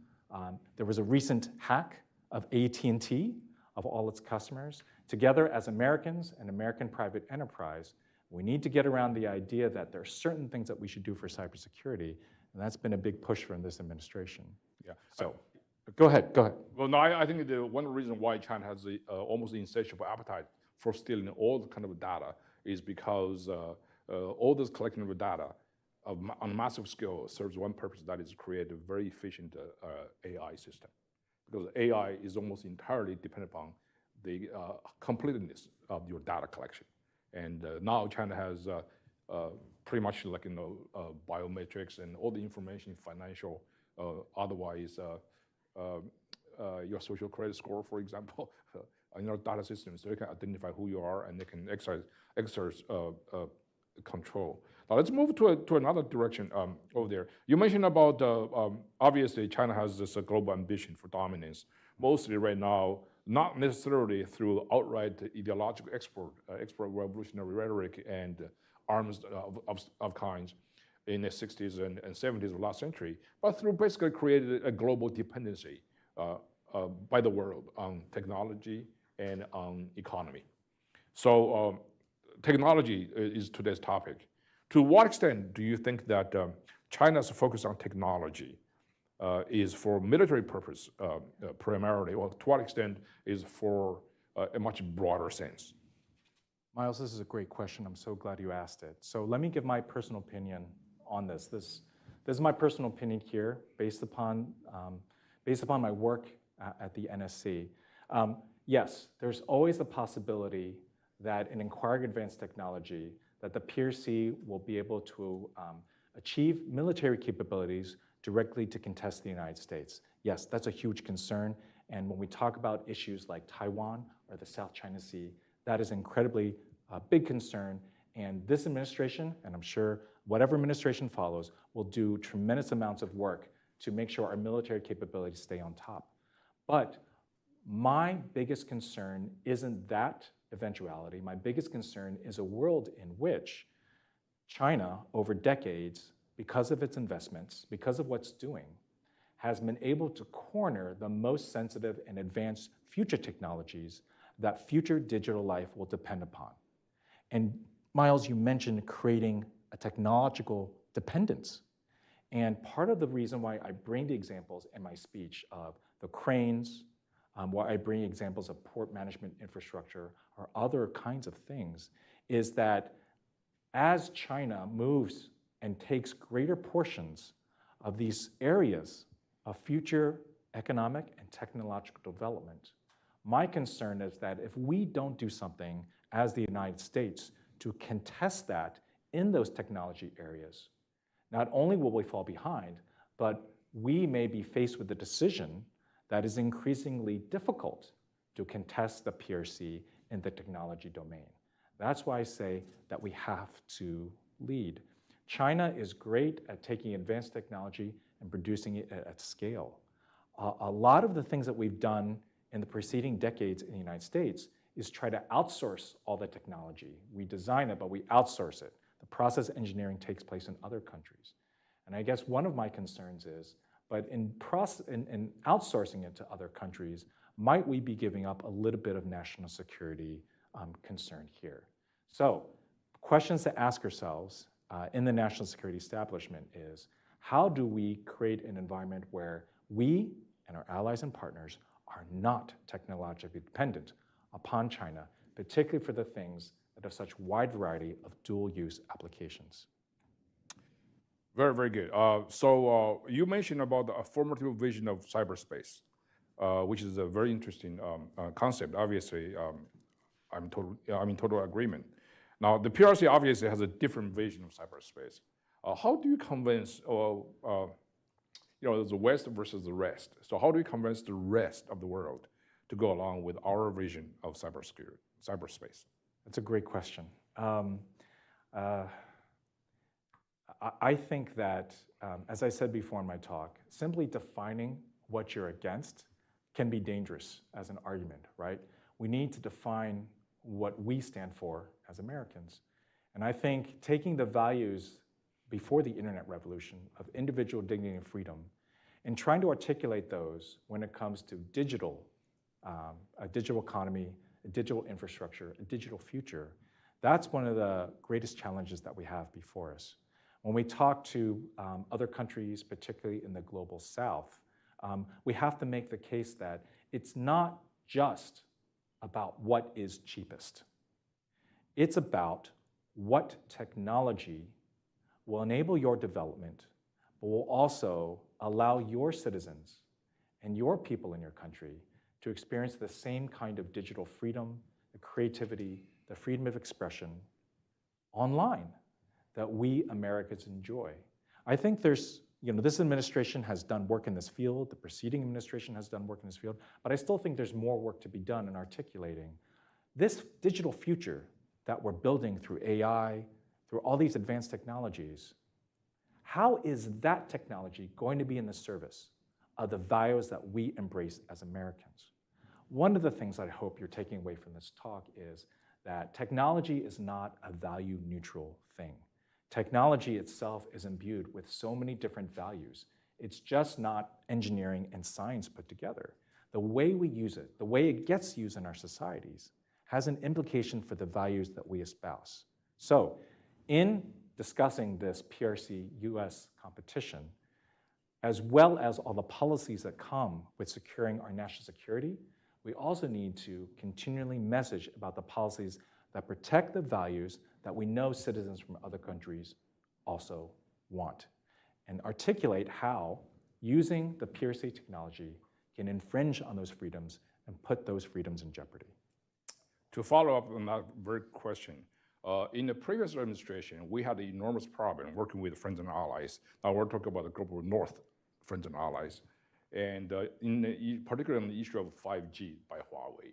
There was a recent hack of AT&T, of all its customers. Together as Americans and American private enterprise, we need to get around the idea that there are certain things that we should do for cybersecurity, and that's been a big push from this administration. Yeah. So, go ahead. Well, no, I think one reason why China has almost insatiable appetite for stealing all the kind of data is because all this collection of data on a massive scale serves one purpose, that is to create a very efficient AI system. Because AI is almost entirely dependent upon the completeness of your data collection. And now China has pretty much like, biometrics and all the information, financial, otherwise, your social credit score, for example, in our data system, so they can identify who you are and they can exercise control. Now let's move to another direction over there. You mentioned about, obviously China has this global ambition for dominance, mostly right now, not necessarily through outright ideological export revolutionary rhetoric and arms of kinds in the 60s and 70s of last century, but through basically created a global dependency by the world on technology and on economy. So technology is today's topic. To what extent do you think that China's focus on technology is for military purpose primarily, or to what extent is for a much broader sense? Miles, this is a great question. I'm so glad you asked it. So let me give my personal opinion on this. This is my personal opinion here, based upon my work at the NSC. Yes, there's always the possibility that in acquiring advanced technology, that the PRC will be able to achieve military capabilities directly to contest the United States. Yes, that's a huge concern. And when we talk about issues like Taiwan or the South China Sea, that is incredibly big concern. And this administration, and I'm sure whatever administration follows, will do tremendous amounts of work to make sure our military capabilities stay on top. But my biggest concern isn't that eventuality. My biggest concern is a world in which China, over decades, because of its investments, because of what's doing, has been able to corner the most sensitive and advanced future technologies that future digital life will depend upon. And Miles, you mentioned creating a technological dependence. And part of the reason why I bring the examples in my speech of the cranes, why I bring examples of port management infrastructure or other kinds of things, is that as China moves and takes greater portions of these areas of future economic and technological development, my concern is that if we don't do something as the United States to contest that in those technology areas, not only will we fall behind, but we may be faced with a decision that is increasingly difficult to contest the PRC in the technology domain. That's why I say that we have to lead. China is great at taking advanced technology and producing it at scale. A lot of the things that we've done in the preceding decades in the United States is try to outsource all the technology. We design it, but we outsource it. The process engineering takes place in other countries. And I guess one of my concerns is, but in outsourcing it to other countries, might we be giving up a little bit of national security concern here? So questions to ask ourselves in the national security establishment is, how do we create an environment where we and our allies and partners are not technologically dependent upon China, particularly for the things that have such wide variety of dual-use applications? Very, very good. So you mentioned about the affirmative vision of cyberspace, which is a very interesting concept. Obviously, I'm in total agreement. Now, the PRC obviously has a different vision of cyberspace. How do you convince, the West versus the rest? So how do you convince the rest of the world to go along with our vision of cyberspace? That's a great question. I think that, as I said before in my talk, simply defining what you're against can be dangerous as an argument, right? We need to define what we stand for as Americans. And I think taking the values before the internet revolution of individual dignity and freedom and trying to articulate those when it comes to digital, a digital economy, a digital infrastructure, a digital future, that's one of the greatest challenges that we have before us. When we talk to other countries, particularly in the global south, we have to make the case that it's not just about what is cheapest. It's about what technology will enable your development, but will also allow your citizens and your people in your country to experience the same kind of digital freedom, the creativity, the freedom of expression online that we Americans enjoy. I think there's, this administration has done work in this field, the preceding administration has done work in this field, but I still think there's more work to be done in articulating this digital future that we're building through AI, through all these advanced technologies. How is that technology going to be in the service of the values that we embrace as Americans? One of the things I hope you're taking away from this talk is that technology is not a value-neutral thing. Technology itself is imbued with so many different values. It's just not engineering and science put together. The way we use it, the way it gets used in our societies, has an implication for the values that we espouse. So, in discussing this PRC-US competition, as well as all the policies that come with securing our national security, we also need to continually message about the policies that protect the values that we know citizens from other countries also want, and articulate how using the PRC technology can infringe on those freedoms and put those freedoms in jeopardy. To follow up on that very question, in the previous administration, we had an enormous problem working with friends and allies. Now we're talking about the global north friends and allies. And particularly on the issue of 5G by Huawei.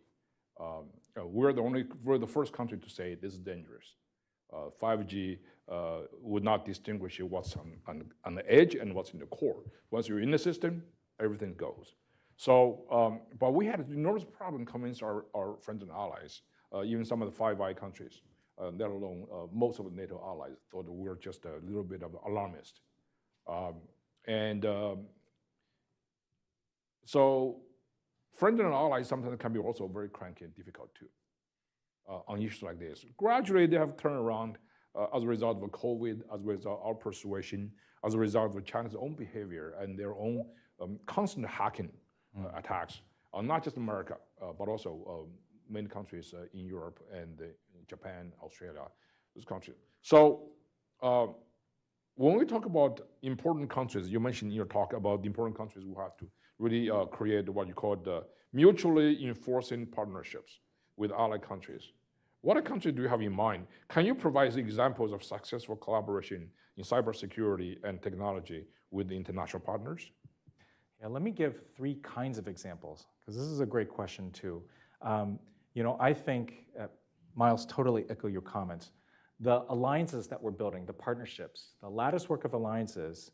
We're the first country to say this is dangerous. 5G would not distinguish what's on the edge and what's in the core. Once you're in the system, everything goes. So, but we had an enormous problem convincing our friends and allies, even some of the Five Eyes countries, let alone most of the NATO allies thought we were just a little bit of alarmist. So friends and allies sometimes can be also very cranky and difficult too on issues like this. Gradually, they have turned around as a result of COVID, as a result of our persuasion, as a result of China's own behavior and their own constant hacking attacks on not just America, but also many countries in Europe and Japan, Australia, those countries. So when we talk about important countries, you mentioned in your talk about the important countries who have to really create what you call the mutually enforcing partnerships with allied countries. What countries do you have in mind? Can you provide examples of successful collaboration in cybersecurity and technology with the international partners? Yeah, let me give 3 kinds of examples, because this is a great question too. I think, Miles, totally echo your comments. The alliances that we're building, the partnerships, the lattice work of alliances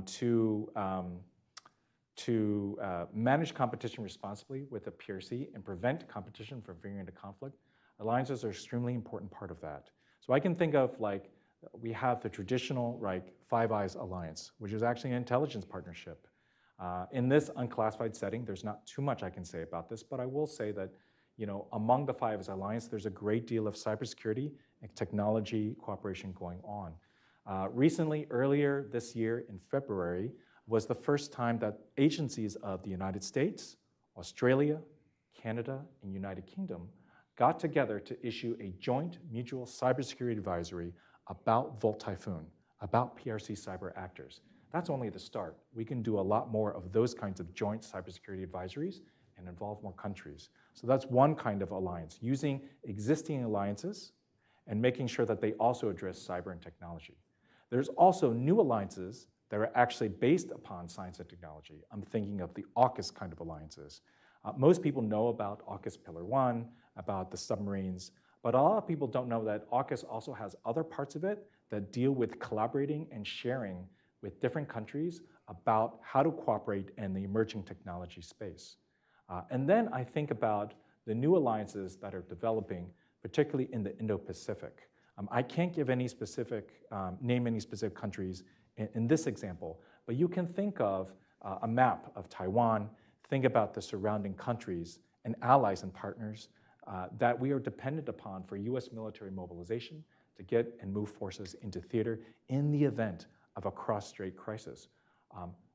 to manage competition responsibly with a PRC and prevent competition from veering into conflict, alliances are an extremely important part of that. So I can think of we have the traditional Five Eyes alliance, which is actually an intelligence partnership. In this unclassified setting, there's not too much I can say about this, but I will say that among the Five Eyes alliance, there's a great deal of cybersecurity and technology cooperation going on. Recently, earlier this year in February, was the first time that agencies of the United States, Australia, Canada, and United Kingdom got together to issue a joint mutual cybersecurity advisory about Volt Typhoon, about PRC cyber actors. That's only the start. We can do a lot more of those kinds of joint cybersecurity advisories and involve more countries. So that's one kind of alliance, using existing alliances and making sure that they also address cyber and technology. There's also new alliances that are actually based upon science and technology. I'm thinking of the AUKUS kind of alliances. Most people know about AUKUS Pillar 1, about the submarines, but a lot of people don't know that AUKUS also has other parts of it that deal with collaborating and sharing with different countries about how to cooperate in the emerging technology space. And then I think about the new alliances that are developing, particularly in the Indo-Pacific. I can't give any specific, name any specific countries in this example, but you can think of a map of Taiwan, think about the surrounding countries and allies and partners that we are dependent upon for US military mobilization to get and move forces into theater in the event of a cross-strait crisis.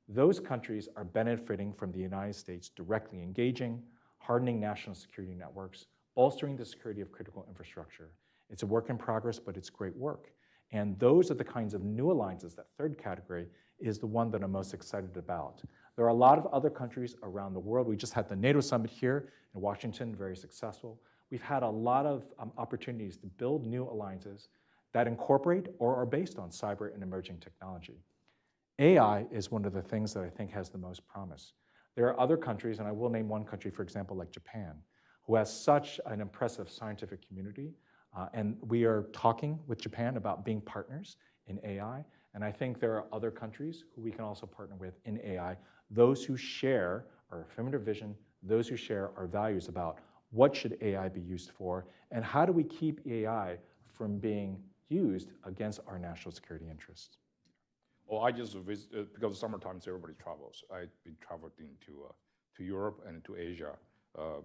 Those countries are benefiting from the United States directly engaging, hardening national security networks, bolstering the security of critical infrastructure. It's a work in progress, but it's great work. And those are the kinds of new alliances. That third category is the one that I'm most excited about. There are a lot of other countries around the world. We just had the NATO summit here in Washington, very successful. We've had a lot of opportunities to build new alliances that incorporate or are based on cyber and emerging technology. AI is one of the things that I think has the most promise. There are other countries, and I will name one country, for example, like Japan, who has such an impressive scientific community. And we are talking with Japan about being partners in AI. And I think there are other countries who we can also partner with in AI, those who share our affirmative vision, those who share our values about what should AI be used for, and how do we keep AI from being used against our national security interests. Well, I just visited, because summertime everybody travels. I've been traveling to Europe and to Asia the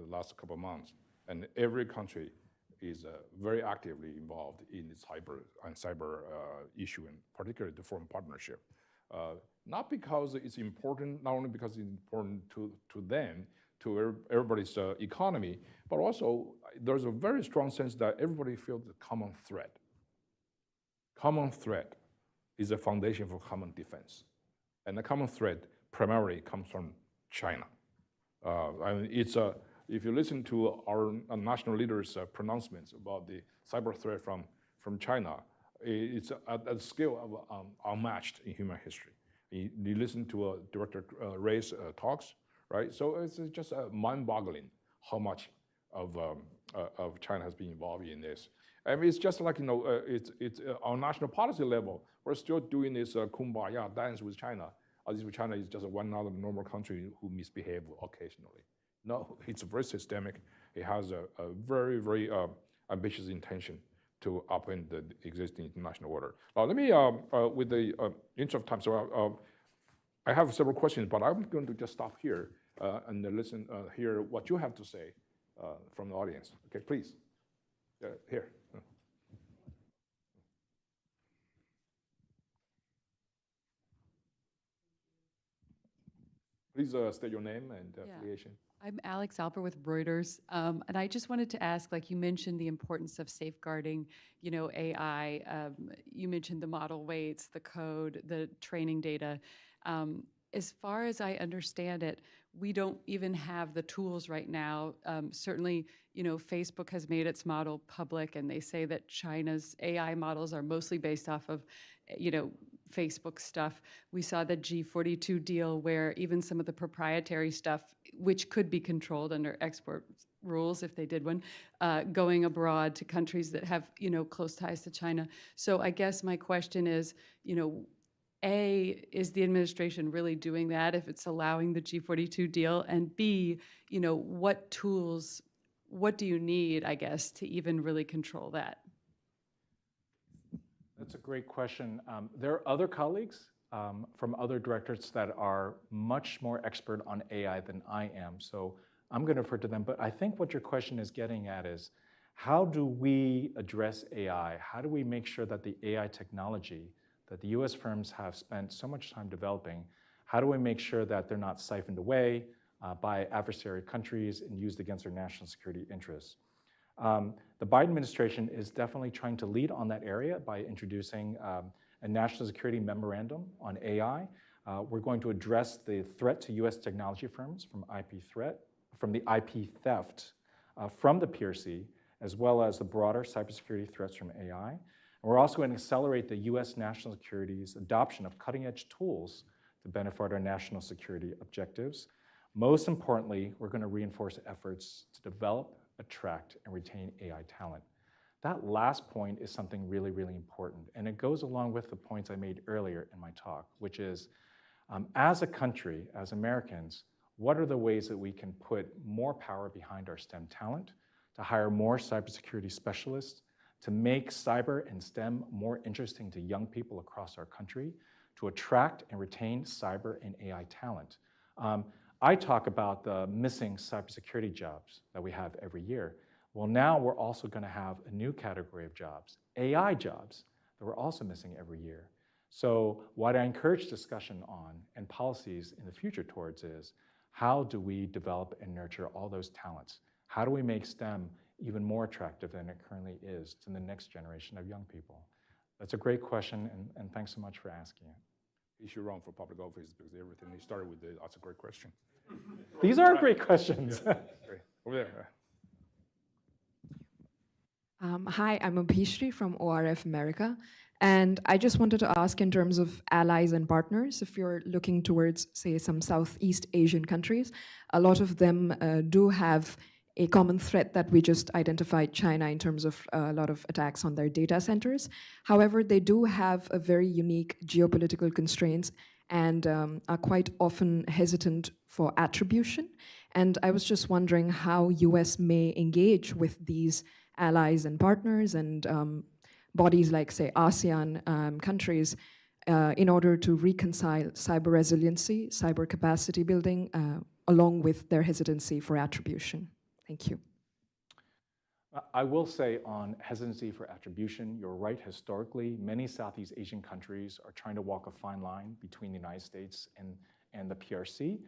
last couple of months, and every country is very actively involved in the cyber issue, and particularly the foreign partnership. Not because it's important, not only because it's important to them, to everybody's economy, but also there's a very strong sense that everybody feels the common threat. Common threat is a foundation for common defense. And the common threat primarily comes from China. If you listen to our national leaders' pronouncements about the cyber threat from China, it's at a scale of unmatched in human history. You listen to Director Ray's talks, right? So it's just mind-boggling how much of China has been involved in this. I mean, it's just like, it's on national policy level, we're still doing this kumbaya dance with China, as if China is just one other normal country who misbehaves occasionally. No, it's very systemic. It has a very, very ambitious intention to upend the existing international order. Now, let me, with the interest of time, so I have several questions, but I'm going to just stop here and listen, hear what you have to say from the audience. Okay, please. Here. Please state your name and affiliation. I'm Alex Alper with Reuters, and I just wanted to ask, like you mentioned the importance of safeguarding, AI. You mentioned the model weights, the code, the training data. As far as I understand it, we don't even have the tools right now. Certainly, Facebook has made its model public, and they say that China's AI models are mostly based off of, Facebook stuff. We saw the G42 deal where even some of the proprietary stuff, which could be controlled under export rules if they did one, going abroad to countries that have, close ties to China. So I guess my question is, A, is the administration really doing that if it's allowing the G42 deal? And B, what tools, what do you need, I guess, to even really control that? That's a great question. There are other colleagues from other directorates that are much more expert on AI than I am, so I'm going to refer to them. But I think what your question is getting at is, how do we address AI? How do we make sure that the AI technology that the US firms have spent so much time developing, how do we make sure that they're not siphoned away by adversary countries and used against their national security interests? The Biden administration is definitely trying to lead on that area by introducing a national security memorandum on AI. We're going to address the threat to US technology firms from the IP theft from the PRC, as well as the broader cybersecurity threats from AI. And we're also going to accelerate the US national security's adoption of cutting-edge tools to benefit our national security objectives. Most importantly, we're going to reinforce efforts to develop, attract, and retain AI talent. That last point is something really, really important, and it goes along with the points I made earlier in my talk, which is, as a country, as Americans, what are the ways that we can put more power behind our STEM talent, to hire more cybersecurity specialists, to make cyber and STEM more interesting to young people across our country, to attract and retain cyber and AI talent. I talk about the missing cybersecurity jobs that we have every year. Well, now we're also going to have a new category of jobs, AI jobs, that we're also missing every year. So what I encourage discussion on and policies in the future towards is, how do we develop and nurture all those talents? How do we make STEM even more attractive than it currently is to the next generation of young people? That's a great question, and thanks so much for asking it. He should run for public office because everything he started with, that's a great question. These are great questions. Yeah. Over there. Hi, I'm Abhishri from ORF America. And I just wanted to ask, in terms of allies and partners, if you're looking towards, say, some Southeast Asian countries, a lot of them do have a common threat that we just identified, China, in terms of a lot of attacks on their data centers. However, they do have a very unique geopolitical constraints and are quite often hesitant for attribution. And I was just wondering how US may engage with these allies and partners and bodies like, say, ASEAN countries in order to reconcile cyber resiliency, cyber capacity building, along with their hesitancy for attribution. Thank you. I will say on hesitancy for attribution, you're right. Historically, many Southeast Asian countries are trying to walk a fine line between the United States and the PRC.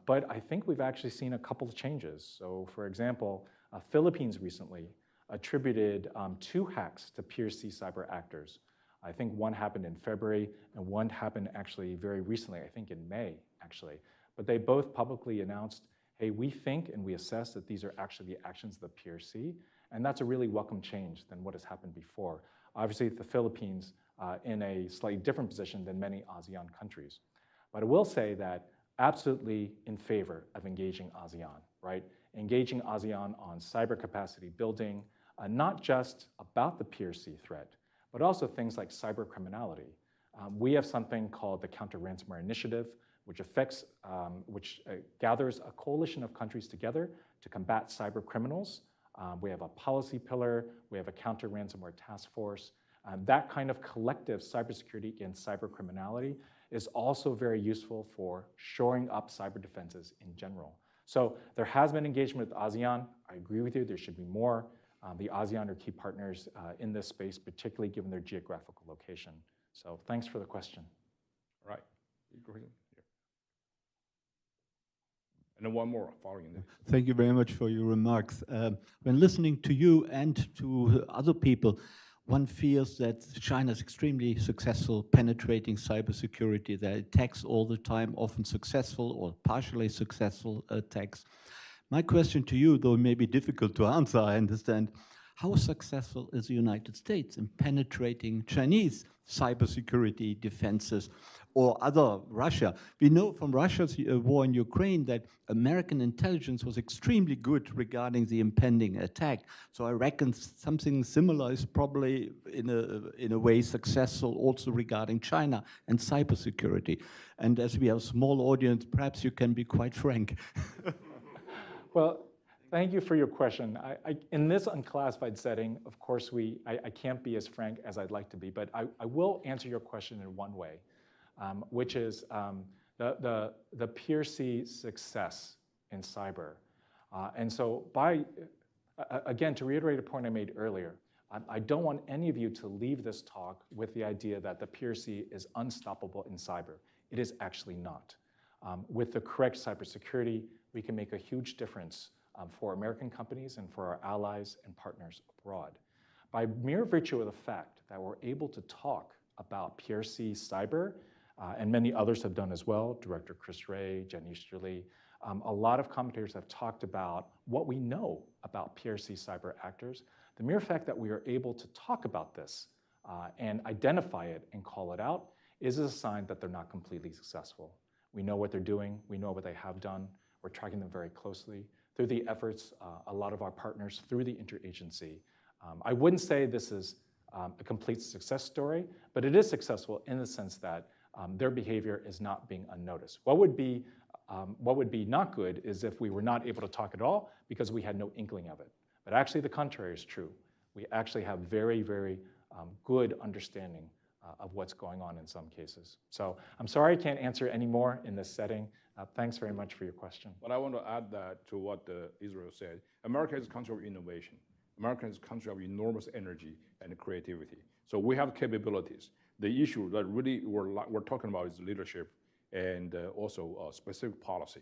But I think we've actually seen a couple of changes. So for example, Philippines recently attributed 2 hacks to PRC cyber actors. I think one happened in February and one happened actually very recently, I think in May, actually. But they both publicly announced, hey, we think and we assess that these are actually the actions of the PRC, and that's a really welcome change than what has happened before. Obviously, the Philippines in a slightly different position than many ASEAN countries. But I will say that absolutely in favor of engaging ASEAN, right? Engaging ASEAN on cyber capacity building, not just about the PRC threat, but also things like cyber criminality. We have something called the Counter Ransomware Initiative, which gathers a coalition of countries together to combat cyber criminals. We have a policy pillar, we have a counter ransomware task force. That kind of collective cybersecurity against cyber criminality is also very useful for shoring up cyber defenses in general. So there has been engagement with ASEAN. I agree with you, there should be more. The ASEAN are key partners in this space, particularly given their geographical location. So thanks for the question. All right, go ahead. And then one more following this. Thank you very much for your remarks. When listening to you and to other people, one feels that China is extremely successful penetrating cybersecurity. Their attacks all the time, often successful or partially successful attacks. My question to you, though it may be difficult to answer, I understand, how successful is the United States in penetrating Chinese cybersecurity defenses, or other Russia. We know from Russia's war in Ukraine that American intelligence was extremely good regarding the impending attack. So I reckon something similar is probably in a way successful also regarding China and cybersecurity. And as we have a small audience, perhaps you can be quite frank. Well, thank you for your question. In this unclassified setting, of course, I can't be as frank as I'd like to be, but I will answer your question in one way, which is the PRC success in cyber. And so again, to reiterate a point I made earlier, I don't want any of you to leave this talk with the idea that the PRC is unstoppable in cyber. It is actually not. With the correct cybersecurity, we can make a huge difference for American companies and for our allies and partners abroad. By mere virtue of the fact that we're able to talk about PRC cyber, and many others have done as well, Director Chris Wray, Jen Easterly, a lot of commentators have talked about what we know about PRC cyber actors. The mere fact that we are able to talk about this and identify it and call it out is a sign that they're not completely successful. We know what they're doing, we know what they have done, we're tracking them very closely. Through the efforts, a lot of our partners through the interagency. I wouldn't say this is a complete success story, but it is successful in the sense that their behavior is not being unnoticed. What would be not good is if we were not able to talk at all because we had no inkling of it. But actually the contrary is true. We actually have very, very good understanding of what's going on in some cases. So I'm sorry I can't answer any more in this setting. Thanks very much for your question. But I want to add that to what Israel said. America is a country of innovation. America is a country of enormous energy and creativity. So we have capabilities. The issue that really we're talking about is leadership and also specific policy.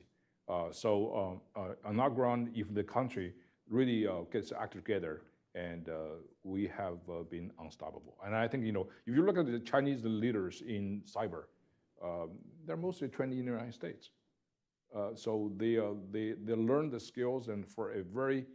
So on our ground, if the country really gets acted together, and we have been unstoppable. And I think, if you look at the Chinese leaders in cyber, they're mostly trained in the United States. So they learn the skills and for a very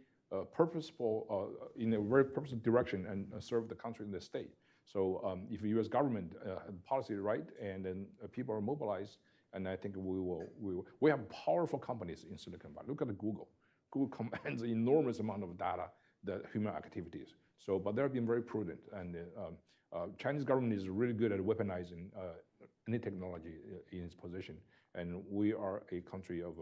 purposeful, in a very purposeful direction and serve the country and the state. So if the U.S. government has the policy right and then people are mobilized, and I think we have powerful companies in Silicon Valley. Look at Google. Google commands an enormous amount of data, the human activities. So, but they're being very prudent, and Chinese government is really good at weaponizing any technology in its position. And we are a country of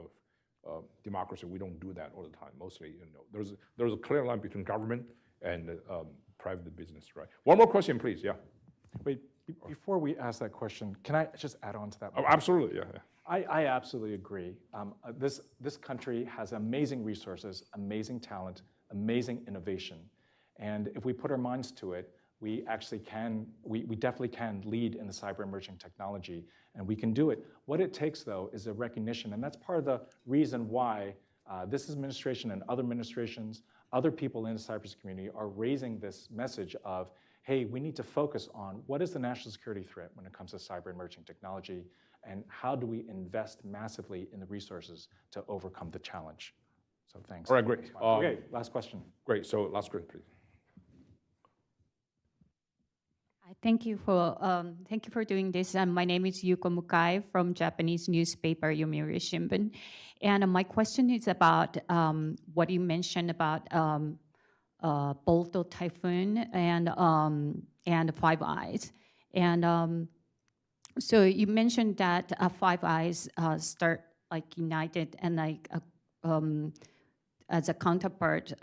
democracy. We don't do that all the time. Mostly, there's a clear line between government and private business, right? One more question, please. Yeah. Wait, before we ask that question, can I just add on to that? Oh, absolutely, yeah. I absolutely agree. This country has amazing resources, amazing talent, amazing innovation. And if we put our minds to it, we actually can, we definitely can lead in the cyber emerging technology, and we can do it. What it takes, though, is a recognition, and that's part of the reason why this administration and other administrations, other people in the cybersecurity community are raising this message of, hey, we need to focus on what is the national security threat when it comes to cyber emerging technology, and how do we invest massively in the resources to overcome the challenge. So thanks. All right, great. Okay, last question. Great, so last question, please. Thank you for doing this. My name is Yuko Mukai from Japanese newspaper Yomiuri Shimbun, and my question is about what you mentioned about Bolto typhoon and Five Eyes, and so you mentioned that Five Eyes start like united and like as a counterpart.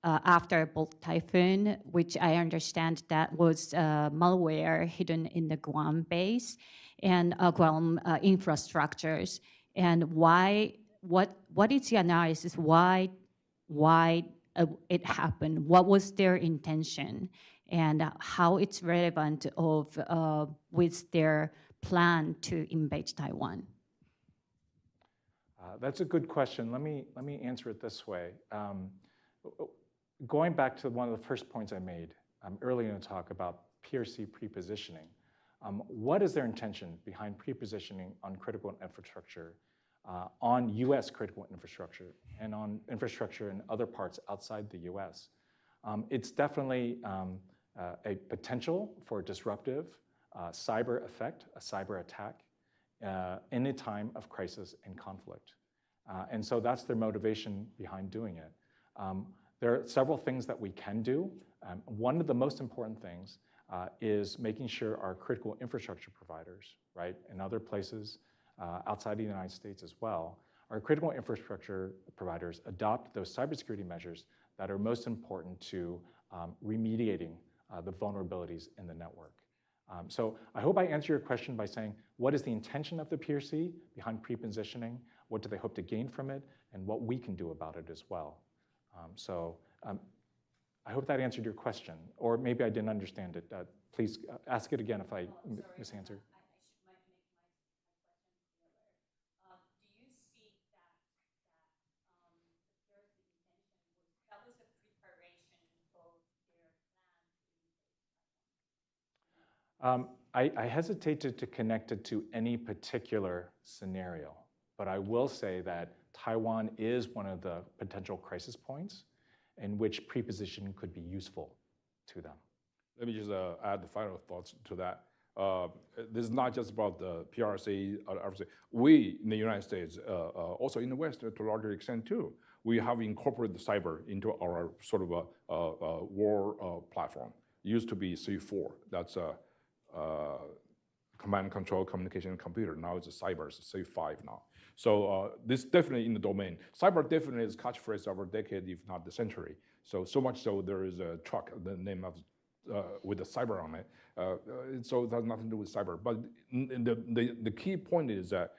After Bolt Typhoon, which I understand that was malware hidden in the Guam base and Guam infrastructures, and what is the analysis? Why it happened? What was their intention, and how it's relevant of with their plan to invade Taiwan? That's a good question. Let me answer it this way. Going back to one of the first points I made earlier in the talk about PRC prepositioning, what is their intention behind prepositioning on critical infrastructure, on US critical infrastructure, and on infrastructure in other parts outside the US? It's definitely a potential for disruptive cyber effect, a cyber attack, in a time of crisis and conflict. And so that's their motivation behind doing it. There are several things that we can do. One of the most important things is making sure our critical infrastructure providers, right, and other places outside the United States as well, our critical infrastructure providers adopt those cybersecurity measures that are most important to remediating the vulnerabilities in the network. So I hope I answered your question by saying, what is the intention of the PRC behind pre-positioning? What do they hope to gain from it? And what we can do about it as well. I hope that answered your question, or maybe I didn't understand it. Please ask it again if I misanswered. I hesitated to connect it to any particular scenario, but I will say that Taiwan is one of the potential crisis points in which pre-positioning could be useful to them. Let me just add the final thoughts to that. This is not just about the PRC. We in the United States, also in the West to a larger extent too, we have incorporated the cyber into our sort of a war platform. It used to be C4. That's command and control communication computer. Now it's a cyber, it's a C5 now. So this definitely in the domain. Cyber definitely is catchphrase of our decade, if not the century. So much so there is a truck, the name of with the cyber on it. So it has nothing to do with cyber. But the key point is that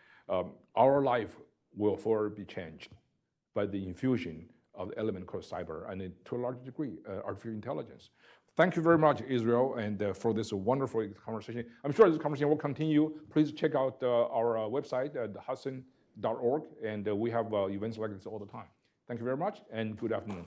our life will forever be changed by the infusion of the element called cyber, and to a large degree, artificial intelligence. Thank you very much, Israel, and for this wonderful conversation. I'm sure this conversation will continue. Please check out our website at hudson.org, and we have events like this all the time. Thank you very much, and good afternoon.